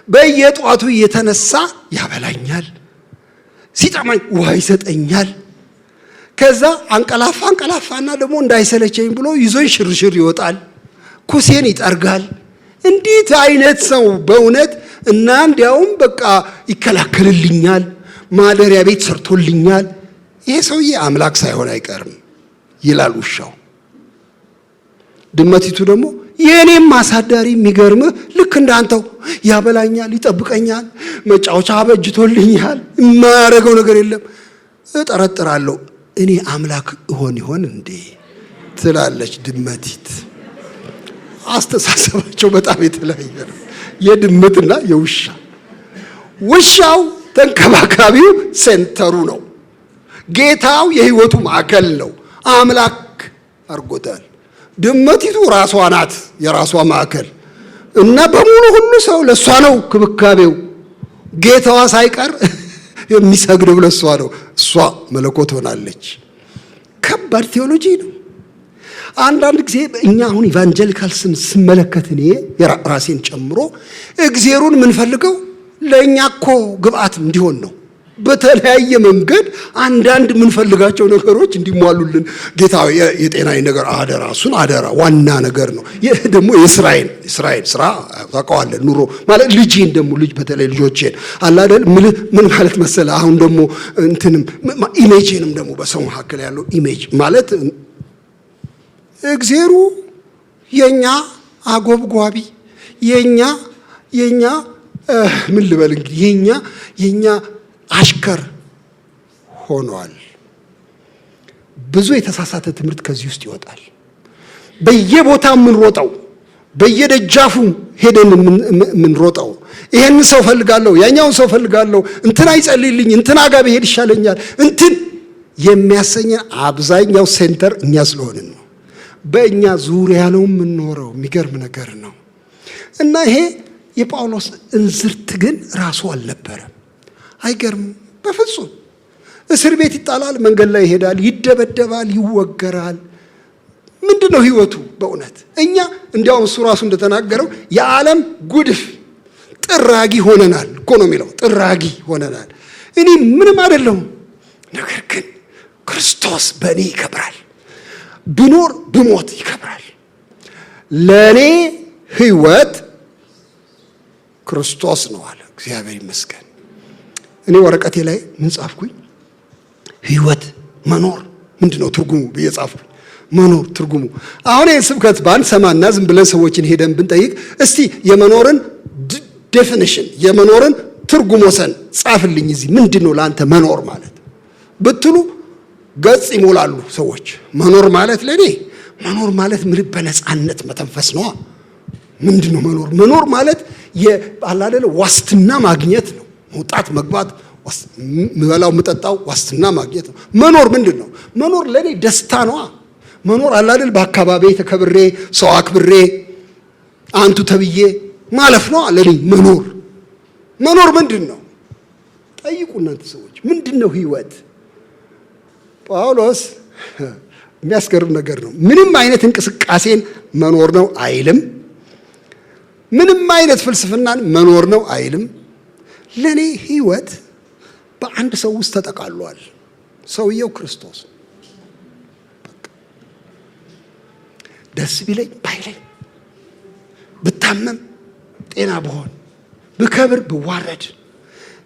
በየጧቱ እየተነሳ ያበላኛል፣ ሲጠማኝ ውሃ ይሰጠኛል። ከዛ አንቀላፋና ደግሞ እንዳይሰለቸኝ ብሎ ይዞኝ ሽርሽር ይወጣል፣ ኩሴን ይጠርጋል። እንዴት አይነት ሰው በእውነት! እና እንዲያውም በቃ ይከላከልልኛል፣ ማደሪያ ቤት ሰርቶልኛል። ይሄ ሰውዬ አምላክ ሳይሆን አይቀርም ይላል ውሻው። ድመቲቱ ደግሞ የኔም አሳዳሪ የሚገርምህ ልክ እንዳንተው ያበላኛል፣ ይጠብቀኛል፣ መጫወቻ አበጅቶልኛል፣ የማያደርገው ነገር የለም። እጠረጥራለሁ እኔ አምላክ እሆን ይሆን እንዴ ትላለች ድመቲት። አስተሳሰባቸው በጣም የተለያየ ነው፣ የድመትና የውሻ። ውሻው ተንከባካቢው ሴንተሩ ነው፣ ጌታው የህይወቱ ማዕከል ነው፣ አምላክ አርጎታል። ድመቲቱ ራሷ ናት የራሷ ማዕከል እና በሙሉ ሁሉ ሰው ለሷ ነው ክብካቤው። ጌታዋ ሳይቀር የሚሰግደው ለሷ ነው። እሷ መለኮት ሆናለች። ከባድ ቴዎሎጂ ነው። አንዳንድ ጊዜ እኛ አሁን ኢቫንጀሊካል ስመለከት እኔ ራሴን ጨምሮ እግዚአብሔርን የምንፈልገው ለእኛ እኮ ግብአት እንዲሆን ነው። በተለያየ መንገድ አንዳንድ የምንፈልጋቸው ነገሮች እንዲሟሉልን ጌታ የጤናዊ ነገር አደራ፣ እሱን አደራ ዋና ነገር ነው። ይህ ደግሞ የእስራኤል ስራ ታውቀዋለህ። ኑሮ ማለት ልጄን ደግሞ ልጅ በተለይ ልጆቼን አላደል ምን ማለት መሰለ። አሁን ደግሞ እንትንም ኢሜጅንም ደግሞ በሰው መካከል ያለው ኢሜጅ ማለት እግዚአብሔሩ የኛ አጎብጓቢ የኛ ምን ልበል እንግዲህ የኛ አሽከር ሆኗል። ብዙ የተሳሳተ ትምህርት ከዚህ ውስጥ ይወጣል። በየቦታው የምንሮጠው በየደጃፉ ሄደን የምንሮጠው ይሄን ሰው ፈልጋለሁ፣ ያኛውን ሰው ፈልጋለሁ፣ እንትና ይጸልይልኝ፣ እንትና ጋር ብሄድ ይሻለኛል እንትን የሚያሰኘን አብዛኛው ሴንተር እኛ ስለሆንን ነው። በእኛ ዙሪያ ነው የምንኖረው። የሚገርም ነገር ነው። እና ይሄ የጳውሎስ እንዝርት ግን ራሱ አልነበረም። አይገርም? በፍጹም እስር ቤት ይጣላል፣ መንገድ ላይ ይሄዳል፣ ይደበደባል፣ ይወገራል። ምንድነው ህይወቱ? በእውነት እኛ እንዲያውም እሱ ራሱ እንደተናገረው የዓለም ጉድፍ ጥራጊ ሆነናል እኮ ነው የሚለው። ጥራጊ ሆነናል። እኔ ምንም አይደለሁም፣ ነገር ግን ክርስቶስ በእኔ ይከብራል። ብኖር ብሞት ይከብራል። ለእኔ ህይወት ክርስቶስ ነው አለ። እግዚአብሔር ይመስገን። እኔ ወረቀቴ ላይ ምን ጻፍኩኝ? ህይወት መኖር ምንድነው ትርጉሙ ብዬ ጻፍኩኝ። መኖር ትርጉሙ አሁን ይህን ስብከት ባንሰማና ዝም ብለን ሰዎችን ሄደን ብንጠይቅ እስቲ የመኖርን ዴፊኒሽን የመኖርን ትርጉም ወሰን ጻፍልኝ እዚህ ምንድነው ለአንተ መኖር ማለት ብትሉ ገጽ ይሞላሉ ሰዎች። መኖር ማለት ለኔ መኖር ማለት ምን በነፃነት መተንፈስ ነው። ምንድነው መኖር? መኖር ማለት የአላደለ ዋስትና ማግኘት ነው። መውጣት መግባት፣ ምበላው ምጠጣው ዋስትና ማግኘት ነው። መኖር ምንድነው? መኖር ለኔ ደስታ ነው። መኖር አላደል በአካባቢ ተከብሬ ሰው አክብሬ አንቱ ተብዬ ማለፍ ነው ለኔ መኖር። መኖር ምንድነው? ጠይቁ እናንተ ሰዎች። ምንድነው ህይወት? ጳውሎስ የሚያስገርም ነገር ነው። ምንም አይነት እንቅስቃሴን መኖር ነው አይልም። ምንም አይነት ፍልስፍናን መኖር ነው አይልም። ለኔ ህይወት በአንድ ሰው ውስጥ ተጠቃሏል። ሰውየው ክርስቶስ። ደስ ቢለኝ ባይለኝ፣ ብታመም ጤና ብሆን፣ ብከብር ብዋረድ፣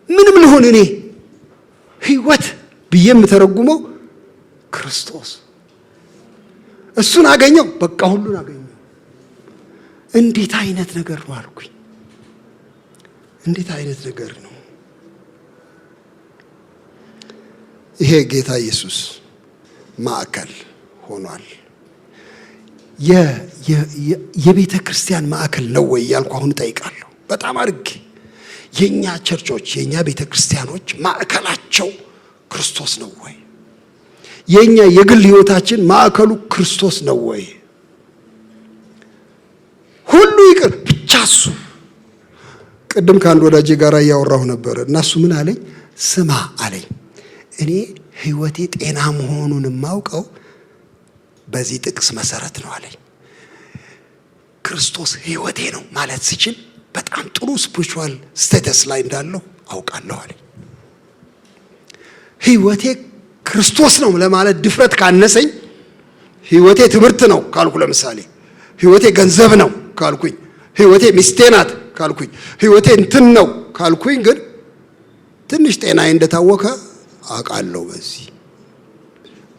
ምንም ልሆን እኔ ህይወት ብዬ የምተረጉመው ክርስቶስ። እሱን አገኘው፣ በቃ ሁሉን አገኘው። እንዴት አይነት ነገር ነው አልኩኝ። እንዴት አይነት ነገር ነው ይሄ! ጌታ ኢየሱስ ማዕከል ሆኗል። የቤተ ክርስቲያን ማዕከል ነው ወይ ያልኩ አሁን እጠይቃለሁ። በጣም አድርጌ የኛ ቸርቾች የኛ ቤተ ክርስቲያኖች ማዕከላቸው ክርስቶስ ነው ወይ? የኛ የግል ህይወታችን ማዕከሉ ክርስቶስ ነው ወይ? ሁሉ ይቅር ብቻ እሱ። ቅድም ከአንድ ወዳጄ ጋር እያወራሁ ነበር እና እሱ ምን አለኝ? ስማ አለኝ፣ እኔ ህይወቴ ጤና መሆኑን የማውቀው በዚህ ጥቅስ መሰረት ነው አለኝ። ክርስቶስ ህይወቴ ነው ማለት ሲችል በጣም ጥሩ ስፒሪቹዋል ስቴተስ ላይ እንዳለው አውቃለሁ አለኝ። ህይወቴ ክርስቶስ ነው ለማለት ድፍረት ካነሰኝ፣ ህይወቴ ትምህርት ነው ካልኩ፣ ለምሳሌ ህይወቴ ገንዘብ ነው ካልኩኝ፣ ህይወቴ ሚስቴ ናት ካልኩኝ፣ ህይወቴ እንትን ነው ካልኩኝ፣ ግን ትንሽ ጤናዬ እንደታወከ አውቃለሁ። በዚህ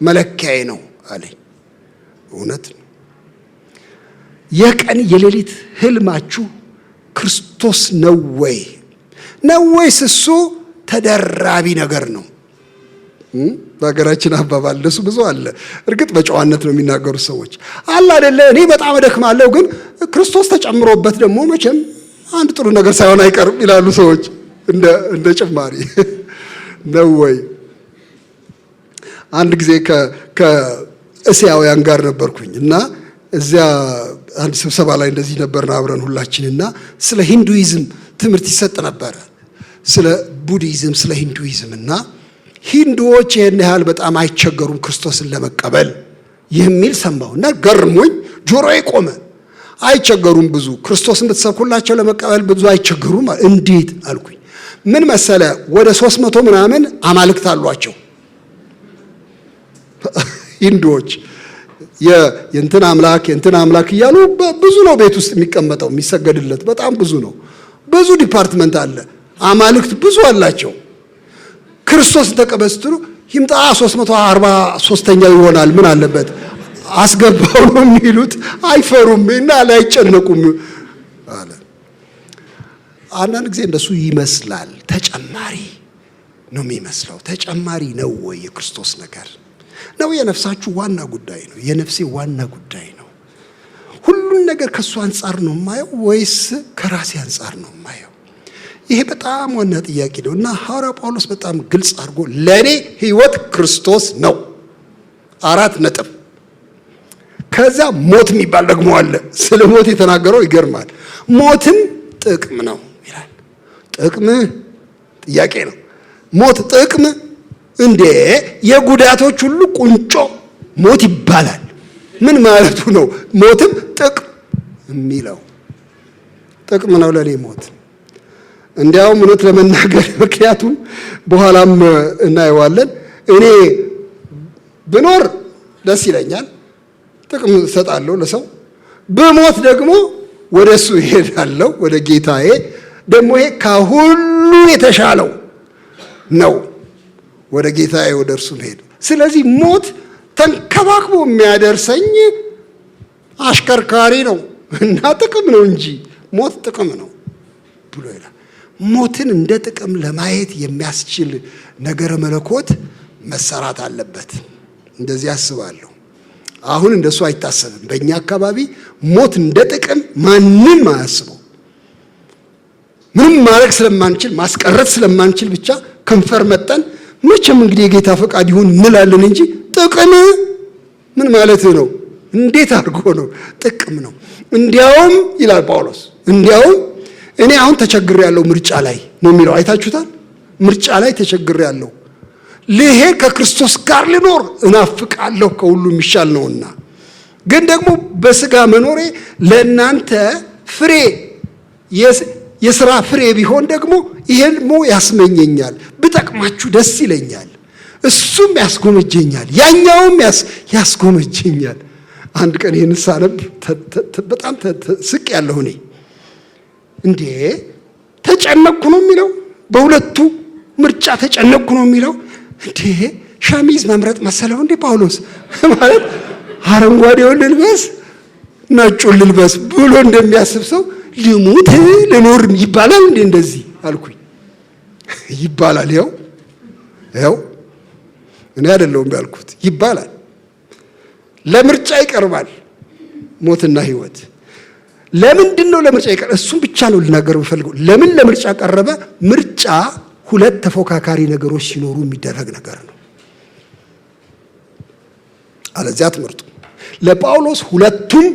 መለኪያዬ ነው አለኝ። እውነት ነው። የቀን የሌሊት ህልማችሁ ክርስቶስ ነው ወይ? ነው ወይስ እሱ ተደራቢ ነገር ነው? በሀገራችን አባባል እንደሱ ብዙ አለ። እርግጥ በጨዋነት ነው የሚናገሩ ሰዎች አለ አይደለ? እኔ በጣም እደክማለሁ፣ ግን ክርስቶስ ተጨምሮበት ደግሞ መቼም አንድ ጥሩ ነገር ሳይሆን አይቀርም ይላሉ ሰዎች። እንደ ጭማሪ ነው ወይ? አንድ ጊዜ ከእስያውያን ጋር ነበርኩኝ እና እዚያ አንድ ስብሰባ ላይ እንደዚህ ነበርና አብረን ሁላችንና ስለ ሂንዱይዝም ትምህርት ይሰጥ ነበር። ስለ ቡዲዝም፣ ስለ ሂንዱይዝም እና ሂንዱዎች ይህን ያህል በጣም አይቸገሩም ክርስቶስን ለመቀበል የሚል ሰማሁና ገርሞኝ ጆሮዬ ቆመ። አይቸገሩም ብዙ ክርስቶስን ብትሰብኩላቸው ለመቀበል ብዙ አይቸገሩም። እንዴት አልኩኝ። ምን መሰለ፣ ወደ 300 ምናምን አማልክት አሏቸው ሂንዱዎች። የእንትን አምላክ የእንትን አምላክ እያሉ ብዙ ነው ቤት ውስጥ የሚቀመጠው የሚሰገድለት፣ በጣም ብዙ ነው። ብዙ ዲፓርትመንት አለ፣ አማልክት ብዙ አላቸው። ክርስቶስን ተቀበል ስትሉ ይምጣ 343ኛው ይሆናል ምን አለበት አስገባው ነው የሚሉት። አይፈሩም እና አይጨነቁም አለ። አንዳንድ ጊዜ እንደሱ ይመስላል። ተጨማሪ ነው የሚመስለው። ተጨማሪ ነው ወይ የክርስቶስ ነገር ነው? የነፍሳችሁ ዋና ጉዳይ ነው። የነፍሴ ዋና ጉዳይ ነው። ሁሉን ነገር ከሱ አንጻር ነው የማየው ወይስ ከራሴ አንጻር ነው የማየው? ይሄ በጣም ዋና ጥያቄ ነው እና ሐዋርያው ጳውሎስ በጣም ግልጽ አድርጎ ለኔ ሕይወት ክርስቶስ ነው 4 ነጥብ። ከዛ ሞት የሚባል ደግሞ አለ። ስለ ሞት የተናገረው ይገርማል። ሞትም ጥቅም ነው ይላል። ጥቅም ጥያቄ ነው። ሞት ጥቅም እንዴ? የጉዳቶች ሁሉ ቁንጮ ሞት ይባላል። ምን ማለቱ ነው? ሞትም ጥቅም የሚለው ጥቅም ነው ለኔ ሞት። እንዲያውም እውነት ለመናገር ምክንያቱም በኋላም እናየዋለን፣ እኔ ብኖር ደስ ይለኛል፣ ጥቅም እሰጣለሁ ለሰው። ብሞት ደግሞ ወደ እሱ እሄዳለሁ፣ ወደ ጌታዬ። ደግሞ ይሄ ከሁሉ የተሻለው ነው፣ ወደ ጌታዬ ወደ እርሱ መሄድ። ስለዚህ ሞት ተንከባክቦ የሚያደርሰኝ አሽከርካሪ ነው እና ጥቅም ነው እንጂ ሞት ጥቅም ነው ብሎ ይላል። ሞትን እንደ ጥቅም ለማየት የሚያስችል ነገረ መለኮት መሰራት አለበት። እንደዚህ አስባለሁ። አሁን እንደሱ አይታሰብም። በእኛ አካባቢ ሞት እንደ ጥቅም ማንም አያስበው። ምንም ማድረግ ስለማንችል ማስቀረት ስለማንችል ብቻ ከንፈር መጠን መቼም እንግዲህ የጌታ ፈቃድ ይሁን እንላለን እንጂ ጥቅም ምን ማለት ነው? እንዴት አድርጎ ነው? ጥቅም ነው። እንዲያውም ይላል ጳውሎስ፣ እንዲያውም እኔ አሁን ተቸግሬያለሁ ምርጫ ላይ ነው የሚለው። አይታችሁታል? ምርጫ ላይ ተቸግሬያለሁ። ልሄድ ከክርስቶስ ጋር ልኖር እናፍቃለሁ፣ ከሁሉ የሚሻል ነውና። ግን ደግሞ በስጋ መኖሬ ለእናንተ ፍሬ የሥራ ፍሬ ቢሆን ደግሞ ይሄንሞ ያስመኘኛል፣ ብጠቅማችሁ ደስ ይለኛል፣ እሱም ያስጎመጀኛል፣ ያኛውም ያስጎመጀኛል። አንድ ቀን ይህን ሳነብ በጣም ስቅ ያለሁ እኔ እንዴ ተጨነቅኩ ነው የሚለው። በሁለቱ ምርጫ ተጨነቅኩ ነው የሚለው። እንዴ ሸሚዝ መምረጥ መሰለው እንዴ ጳውሎስ? ማለት አረንጓዴውን ልልበስ ነጩን ልልበስ ብሎ እንደሚያስብ ሰው ልሙት ልኖር ይባላል እንዴ? እንደዚህ አልኩኝ። ይባላል። ያው እኔ አይደለሁም ያልኩት፣ ይባላል። ለምርጫ ይቀርባል ሞትና ሕይወት። ለምንድን ነው ለምርጫ ይቀርባል? እሱም ብቻ ነው ልናገር የምፈልገው። ለምን ለምርጫ ቀረበ? ምርጫ ሁለት ተፎካካሪ ነገሮች ሲኖሩ የሚደረግ ነገር ነው። አለዚያ ትምህርቱ ለጳውሎስ ሁለቱም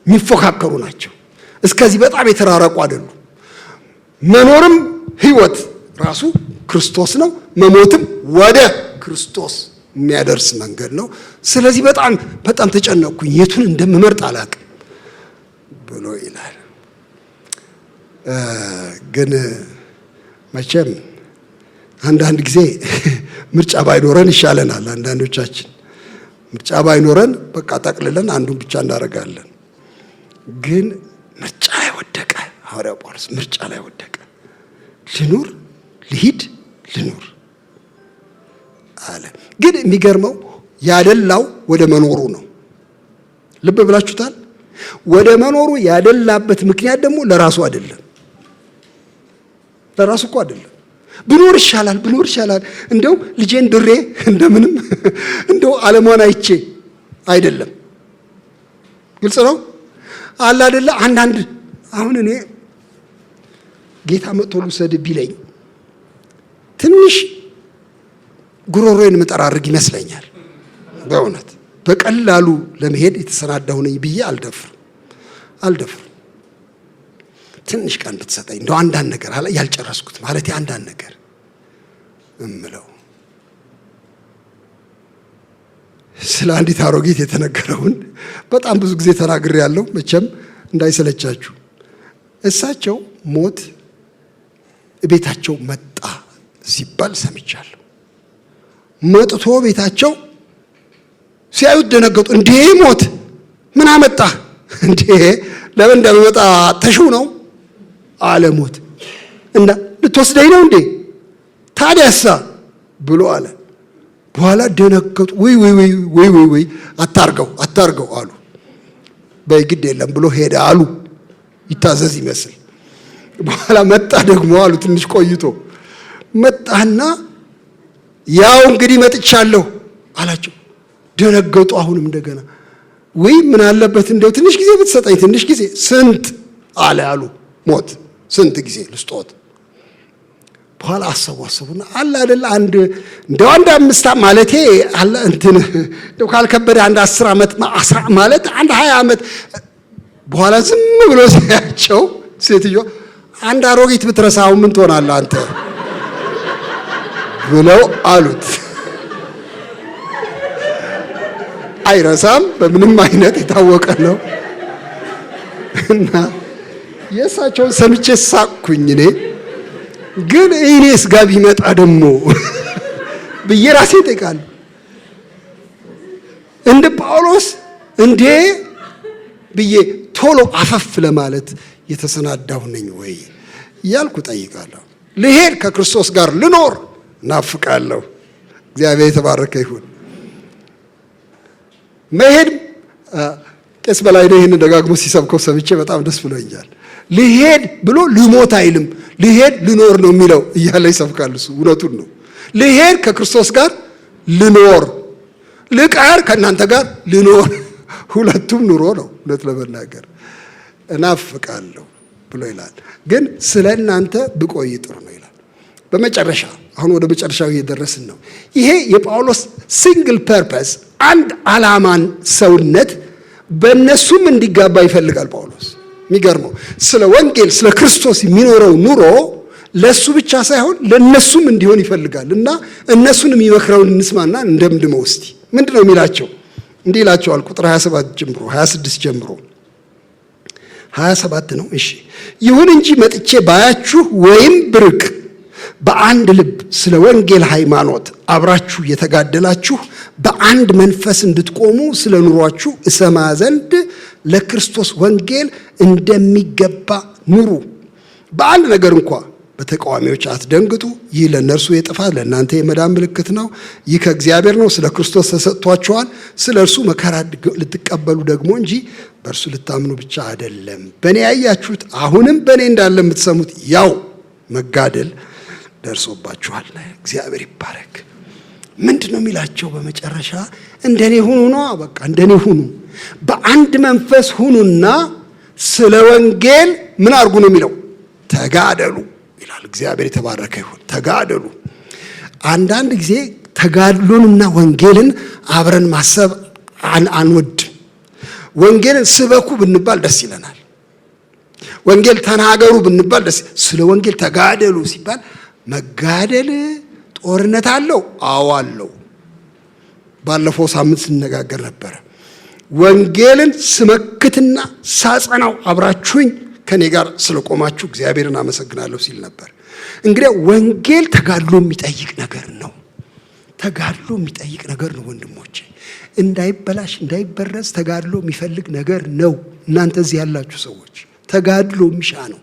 የሚፎካከሩ ናቸው። እስከዚህ በጣም የተራራቁ አይደሉም። መኖርም ሕይወት ራሱ ክርስቶስ ነው፣ መሞትም ወደ ክርስቶስ የሚያደርስ መንገድ ነው። ስለዚህ በጣም ተጨነቅኩኝ፣ የቱን እንደምመርጥ አላውቅም ብሎ ይላል። ግን መቼም አንዳንድ ጊዜ ምርጫ ባይኖረን ይሻለናል። አንዳንዶቻችን ምርጫ ባይኖረን በቃ ጠቅልለን አንዱን ብቻ እናደርጋለን። ግን ምርጫ ላይ ወደቀ ሐዋርያው ጳውሎስ፣ ምርጫ ላይ ወደቀ። ልኑር፣ ልሂድ፣ ልኑር አለ። ግን የሚገርመው ያደላው ወደ መኖሩ ነው። ልብ ብላችሁታል? ወደ መኖሩ ያደላበት ምክንያት ደግሞ ለራሱ አይደለም። ለራሱ እኮ አይደለም። ብኖር ይሻላል፣ እንደው ልጄን ድሬ እንደምንም እንደው ዓለሟን አይቼ አይደለም። ግልጽ ነው አለ አይደለ? አንዳንድ አሁን እኔ ጌታ መጥቶ ልውሰድ ቢለኝ ትንሽ ጉሮሮዬን መጠራርግ ይመስለኛል። በእውነት በቀላሉ ለመሄድ የተሰናዳሁ ነኝ ብዬ አልደፍርም። ትንሽ ቀን ብትሰጠኝ እንደው አንዳንድ ነገር አለ ያልጨረስኩት ማለት አንዳንድ ነገር እምለው ስለ አንዲት አሮጊት የተነገረውን በጣም ብዙ ጊዜ ተናግሬያለሁ። መቼም እንዳይሰለቻችሁ። እሳቸው ሞት ቤታቸው መጣ ሲባል ሰምቻለሁ። መጥቶ ቤታቸው ሲያዩት ደነገጡ። እንዴ ሞት ምን አመጣ? እንዴ ለምን እንደመጣ ተሽው ነው አለ ሞት። እና ልትወስደኝ ነው እንዴ? ታዲያሳ ብሎ አለ። በኋላ ደነገጡ። ወይ አታርገው አሉ። በግድ የለም ብሎ ሄደ አሉ። ይታዘዝ ይመስል በኋላ መጣ ደግሞ አሉ። ትንሽ ቆይቶ መጣና ያው እንግዲህ መጥቻለሁ አላቸው። ደነገጡ። አሁንም እንደገና ወይ ምን አለበት እንደው ትንሽ ጊዜ ብትሰጠኝ ትንሽ ጊዜ ስንት አሉ ሞት ስንት ጊዜ ልስጦት በኋላ አሰቡና አለ አይደል አንድ 5 ማለቴ አለ እንትን እንደው ካልከበደ አንድ 10 ዓመት ማለት አንድ 20 ዓመት በኋላ ዝም ብሎ ሲያቸው ሴትዮ አንድ አሮጊት ብትረሳው ምን ትሆናለህ አንተ ብለው አሉት። አይረሳም በምንም አይነት የታወቀ ነው። እና የእሳቸውን ሰምቼ ሳቅኩኝ። እኔ ግን እኔስ ጋር ቢመጣ ደግሞ ብዬ ራሴ እጠይቃለሁ። እንደ ጳውሎስ እንዴ ብዬ ቶሎ አፈፍ ለማለት የተሰናዳሁ ነኝ ወይ እያልኩ ጠይቃለሁ። ልሄድ ከክርስቶስ ጋር ልኖር ናፍቃለሁ። እግዚአብሔር የተባረከ ይሁን። መሄድ ቄስ በላይ ነው ይሄን ደጋግሞ ሲሰብከው ሰምቼ በጣም ደስ ብሎኛል። ልሄድ ብሎ ልሞት አይልም፣ ልሄድ ልኖር ነው የሚለው እያለ ይሰብካል። እሱ እውነቱን ነው። ልሄድ ከክርስቶስ ጋር ልኖር፣ ልቀር ከእናንተ ጋር ልኖር፣ ሁለቱም ኑሮ ነው። እውነት ለመናገር እናፍቃለሁ ብሎ ይላል። ግን ስለ እናንተ ብቆይ ጥሩ ነው ይላል። በመጨረሻ አሁን ወደ መጨረሻው እየደረስን ነው። ይሄ የጳውሎስ ሲንግል ፐርፐስ አንድ ዓላማን ሰውነት በእነሱም እንዲጋባ ይፈልጋል ጳውሎስ። የሚገርመው ስለ ወንጌል ስለ ክርስቶስ የሚኖረው ኑሮ ለሱ ብቻ ሳይሆን ለነሱም እንዲሆን ይፈልጋል። እና እነሱን የሚመክረውን እንስማና እንደምድመው እስቲ ምንድነው የሚላቸው? እንዲህ ይላቸዋል። ቁጥር 27 ጀምሮ 26 ጀምሮ 27 ነው። እሺ ይሁን እንጂ መጥቼ ባያችሁ ወይም ብርቅ በአንድ ልብ ስለ ወንጌል ሃይማኖት አብራችሁ የተጋደላችሁ በአንድ መንፈስ እንድትቆሙ ስለ ኑሯችሁ እሰማ ዘንድ ለክርስቶስ ወንጌል እንደሚገባ ኑሩ። በአንድ ነገር እንኳ በተቃዋሚዎች አትደንግጡ። ይህ ለእነርሱ የጥፋት ለእናንተ የመዳን ምልክት ነው። ይህ ከእግዚአብሔር ነው፣ ስለ ክርስቶስ ተሰጥቷችኋል። ስለ እርሱ መከራ ልትቀበሉ ደግሞ እንጂ በእርሱ ልታምኑ ብቻ አይደለም። በእኔ ያያችሁት አሁንም በእኔ እንዳለ የምትሰሙት ያው መጋደል ደርሶባችኋል። እግዚአብሔር ይባረክ። ምንድን ነው የሚላቸው በመጨረሻ? እንደኔ ሁኑ ነው። በቃ እንደኔ ሁኑ፣ በአንድ መንፈስ ሁኑና ስለ ወንጌል ምን አድርጉ ነው የሚለው? ተጋደሉ ይላል። እግዚአብሔር የተባረከ ይሁን። ተጋደሉ። አንዳንድ ጊዜ ተጋድሎንና ወንጌልን አብረን ማሰብ አንወድም። ወንጌልን ስበኩ ብንባል ደስ ይለናል። ወንጌል ተናገሩ ብንባል ደስ። ስለ ወንጌል ተጋደሉ ሲባል መጋደል ጦርነት አለው? አዎ አለው። ባለፈው ሳምንት ስንነጋገር ነበረ። ወንጌልን ስመክትና ሳጸናው አብራችሁኝ ከኔ ጋር ስለቆማችሁ እግዚአብሔርን አመሰግናለሁ ሲል ነበር። እንግዲህ ወንጌል ተጋድሎ የሚጠይቅ ነገር ነው። ተጋድሎ የሚጠይቅ ነገር ነው ወንድሞቼ። እንዳይበላሽ እንዳይበረዝ ተጋድሎ የሚፈልግ ነገር ነው። እናንተ እዚህ ያላችሁ ሰዎች ተጋድሎ የሚሻ ነው።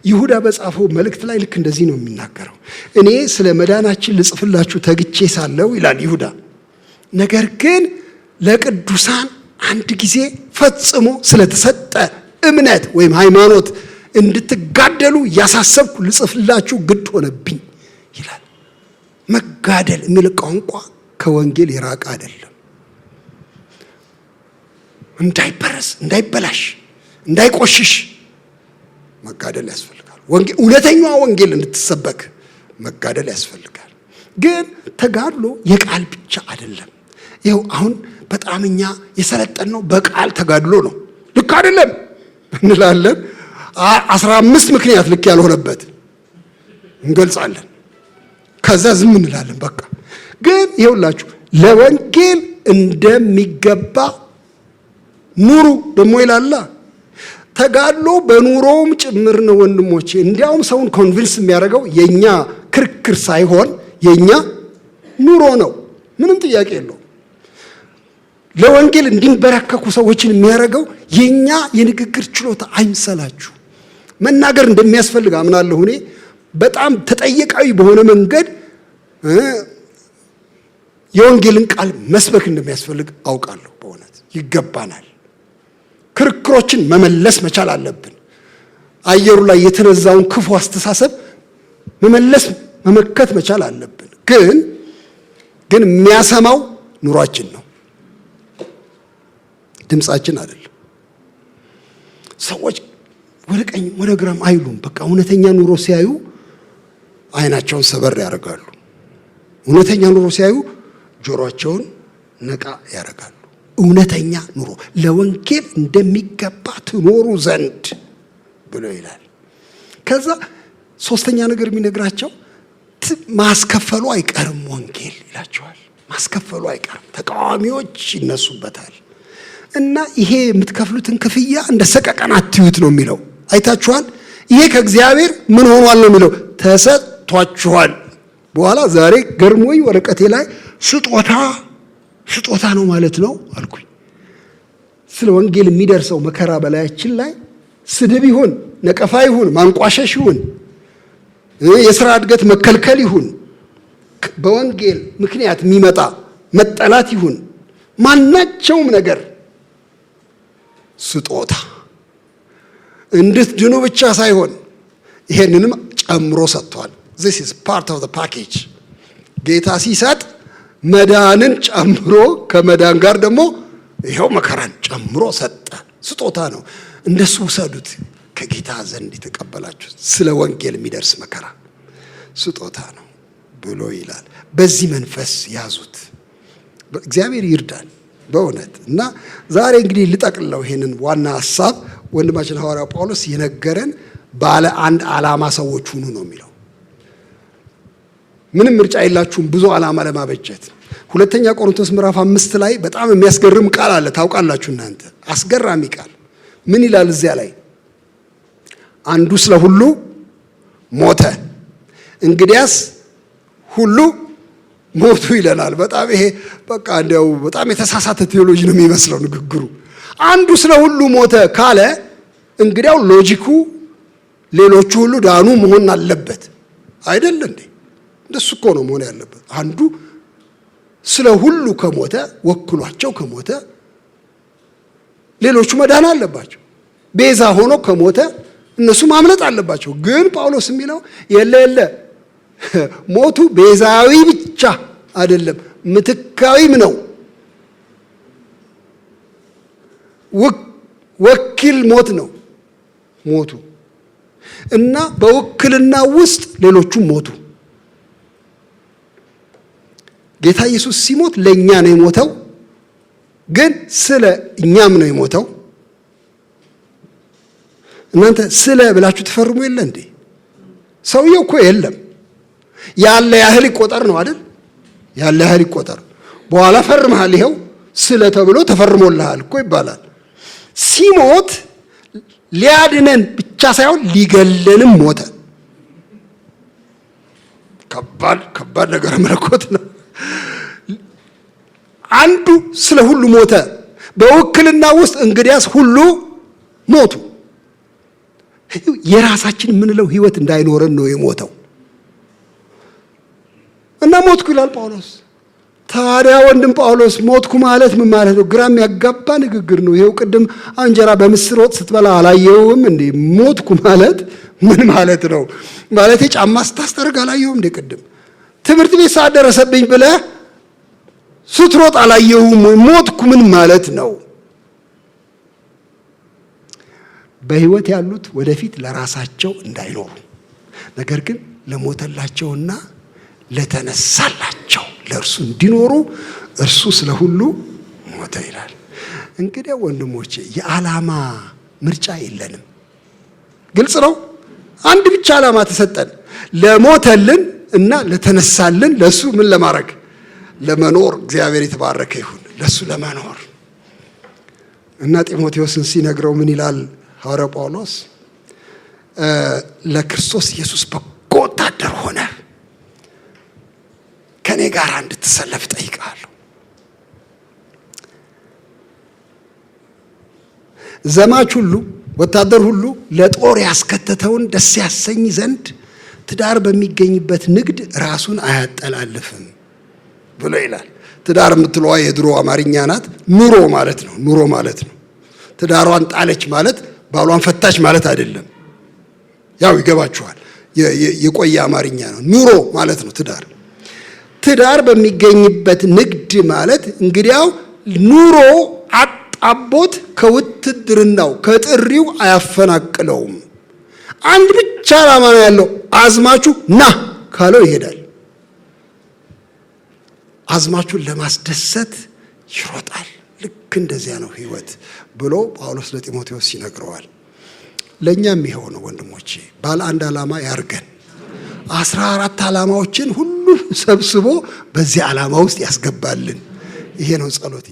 ይሁዳ በጻፈው መልእክት ላይ ልክ እንደዚህ ነው የሚናገረው። እኔ ስለ መዳናችን ልጽፍላችሁ ተግቼ ሳለሁ ይላል ይሁዳ፣ ነገር ግን ለቅዱሳን አንድ ጊዜ ፈጽሞ ስለተሰጠ እምነት ወይም ሃይማኖት እንድትጋደሉ ያሳሰብኩ ልጽፍላችሁ ግድ ሆነብኝ ይላል። መጋደል የሚል ቋንቋ ከወንጌል የራቀ አይደለም። እንዳይበረስ፣ እንዳይበላሽ፣ እንዳይቆሽሽ መጋደል ያስፈልጋል። ወንጌል እውነተኛዋ ወንጌል እንድትሰበክ መጋደል ያስፈልጋል። ግን ተጋድሎ የቃል ብቻ አይደለም። ይኸው አሁን በጣም እኛ የሰለጠነው በቃል ተጋድሎ ነው። ልክ አይደለም እንላለን። 15 ምክንያት ልክ ያልሆነበት እንገልጻለን። ከዛ ዝም እንላለን በቃ። ግን ይኸውላችሁ ለወንጌል እንደሚገባ ኑሩ ደግሞ ይላላ። ተጋድሎ በኑሮውም ጭምር ነው ወንድሞቼ። እንዲያውም ሰውን ኮንቪንስ የሚያደርገው የኛ ክርክር ሳይሆን የኛ ኑሮ ነው። ምንም ጥያቄ የለው። ለወንጌል እንዲንበረከኩ ሰዎችን የሚያደርገው የኛ የንግግር ችሎታ አይምሰላችሁ። መናገር እንደሚያስፈልግ አምናለሁ እኔ። በጣም ተጠየቃዊ በሆነ መንገድ የወንጌልን ቃል መስበክ እንደሚያስፈልግ አውቃለሁ። በእውነት ይገባናል። ክርክሮችን መመለስ መቻል አለብን። አየሩ ላይ የተነዛውን ክፉ አስተሳሰብ መመለስ መመከት መቻል አለብን። ግን የሚያሰማው ኑሯችን ነው። ድምጻችን አይደለም። ሰዎች ወደ ቀኝ ወደ ግራም አይሉም። በቃ እውነተኛ ኑሮ ሲያዩ አይናቸውን ሰበር ያደርጋሉ። እውነተኛ ኑሮ ሲያዩ ጆሮአቸውን ነቃ ያደርጋሉ። እውነተኛ ኑሮ ለወንጌል እንደሚገባ ትኖሩ ዘንድ ብሎ ይላል። ከዛ ሶስተኛ ነገር የሚነግራቸው ማስከፈሉ አይቀርም ወንጌል ይላቸዋል። ማስከፈሉ አይቀርም። ተቃዋሚዎች ይነሱበታል እና ይሄ የምትከፍሉትን ክፍያ እንደ ሰቀቀን አትዩት ነው የሚለው። አይታችኋል። ይሄ ከእግዚአብሔር ምን ሆኗል ነው የሚለው፣ ተሰጥቷችኋል። በኋላ ዛሬ ገርሞኝ ወረቀቴ ላይ ስጦታ ነው ማለት ነው አልኩኝ። ስለ ወንጌል የሚደርሰው መከራ በላያችን ላይ ስድብ ይሁን፣ ነቀፋ ይሁን፣ ማንቋሸሽ ይሁን፣ የሥራ እድገት መከልከል ይሁን፣ በወንጌል ምክንያት የሚመጣ መጠላት ይሁን፣ ማናቸውም ነገር ስጦታ እንድትድኑ ብቻ ሳይሆን ይሄንንም ጨምሮ ሰጥቷል። this is part of the package። ጌታ ሲሰጥ መዳንን ጨምሮ ከመዳን ጋር ደግሞ ይሄው መከራን ጨምሮ ሰጠ። ስጦታ ነው። እንደሱ ውሰዱት። ከጌታ ዘንድ የተቀበላችሁት ስለ ወንጌል የሚደርስ መከራ ስጦታ ነው ብሎ ይላል። በዚህ መንፈስ ያዙት። እግዚአብሔር ይርዳል በእውነት። እና ዛሬ እንግዲህ ልጠቅልለው ይሄንን ዋና ሐሳብ ወንድማችን ሐዋርያው ጳውሎስ የነገረን ባለ አንድ ዓላማ ሰዎች ሁኑ ነው የሚለው። ምንም ምርጫ የላችሁም ብዙ ዓላማ ለማበጀት። ሁለተኛ ቆሮንቶስ ምዕራፍ 5 ላይ በጣም የሚያስገርም ቃል አለ። ታውቃላችሁ እናንተ አስገራሚ ቃል ምን ይላል እዚያ ላይ? አንዱ ስለ ሁሉ ሞተ፣ እንግዲያስ ሁሉ ሞቱ ይለናል። በጣም ይሄ በቃ እንደው በጣም የተሳሳተ ቴዎሎጂ ነው የሚመስለው ንግግሩ። አንዱ ስለ ሁሉ ሞተ ካለ እንግዲያው ሎጂኩ ሌሎቹ ሁሉ ዳኑ መሆን አለበት አይደል እንዴ? እንደሱ እኮ ነው መሆን ያለበት። አንዱ ስለ ሁሉ ከሞተ ወክሏቸው ከሞተ ሌሎቹ መዳን አለባቸው። ቤዛ ሆኖ ከሞተ እነሱ ማምለጥ አለባቸው። ግን ጳውሎስ የሚለው የለ ሞቱ ቤዛዊ ብቻ አይደለም ምትካዊም ነው። ወኪል ሞት ነው ሞቱ እና በውክልና ውስጥ ሌሎቹም ሞቱ። ጌታ ኢየሱስ ሲሞት ለኛ ነው የሞተው፣ ግን ስለ እኛም ነው የሞተው። እናንተ ስለ ብላችሁ ተፈርሙ የለ እንዴ? ሰውየው እኮ የለም ያለ ያህል ይቆጠር ነው አይደል? ያለ ያህል ይቆጠር። በኋላ ፈርመሃል፣ ይሄው ስለ ተብሎ ተፈርሞልሃል እኮ ይባላል። ሲሞት ሊያድነን ብቻ ሳይሆን ሊገለንም ሞተ። ከባድ ነገር መለኮት ነው። አንዱ ስለ ሁሉ ሞተ፣ በውክልና ውስጥ እንግዲያስ ሁሉ ሞቱ። የራሳችን የምንለው ህይወት እንዳይኖረን ነው የሞተው እና ሞትኩ ይላል ጳውሎስ። ታዲያ ወንድም ጳውሎስ ሞትኩ ማለት ምን ማለት ነው? ግራም ያጋባ ንግግር ነው። ይሄው ቅድም እንጀራ በምስር ወጥ ስትበላ አላየውም እንዴ? ሞትኩ ማለት ምን ማለት ነው? ማለት ጫማ ስታስጠርግ አላየውም እንዴ? ቅድም ትምህርት ቤት ሰዓት ደረሰብኝ ብለህ ስትሮጥ አላየውም ወይ? ሞትኩ ምን ማለት ነው? በህይወት ያሉት ወደፊት ለራሳቸው እንዳይኖሩ ነገር ግን ለሞተላቸውና ለተነሳላቸው ለእርሱ እንዲኖሩ እርሱ ስለ ሁሉ ሞተ ይላል። እንግዲህ ወንድሞቼ የዓላማ ምርጫ የለንም። ግልጽ ነው። አንድ ብቻ ዓላማ ተሰጠን፣ ለሞተልን እና ለተነሳልን ለሱ ምን ለማድረግ? ለመኖር። እግዚአብሔር የተባረከ ይሁን። ለሱ ለመኖር እና ጢሞቴዎስን ሲነግረው ምን ይላል ሐዋርያው ጳውሎስ? ለክርስቶስ ኢየሱስ በጎ ወታደር ሆነ ከኔ ጋር እንድትሰለፍ ጠይቃለሁ። ዘማች ሁሉ ወታደር ሁሉ ለጦር ያስከተተውን ደስ ያሰኝ ዘንድ ትዳር በሚገኝበት ንግድ ራሱን አያጠላልፍም ብሎ ይላል። ትዳር የምትለዋ የድሮ አማርኛ ናት። ኑሮ ማለት ነው። ኑሮ ማለት ነው። ትዳሯን ጣለች ማለት ባሏን ፈታች ማለት አይደለም። ያው ይገባችኋል። የቆየ አማርኛ ነው። ኑሮ ማለት ነው ትዳር። ትዳር በሚገኝበት ንግድ ማለት እንግዲያው ኑሮ ጠቦት ከውትድርናው ከጥሪው አያፈናቅለውም። አንድ ብቻ ዓላማ ነው ያለው። አዝማቹ ና ካለው ይሄዳል። አዝማቹን ለማስደሰት ይሮጣል። ልክ እንደዚያ ነው ሕይወት ብሎ ጳውሎስ ለጢሞቴዎስ ይነግረዋል። ለእኛም ይኸው ነው ወንድሞቼ። ባለ አንድ ዓላማ ያርገን። 14 ዓላማዎችን ሁሉ ሰብስቦ በዚህ ዓላማ ውስጥ ያስገባልን። ይሄ ነው ጸሎቴ።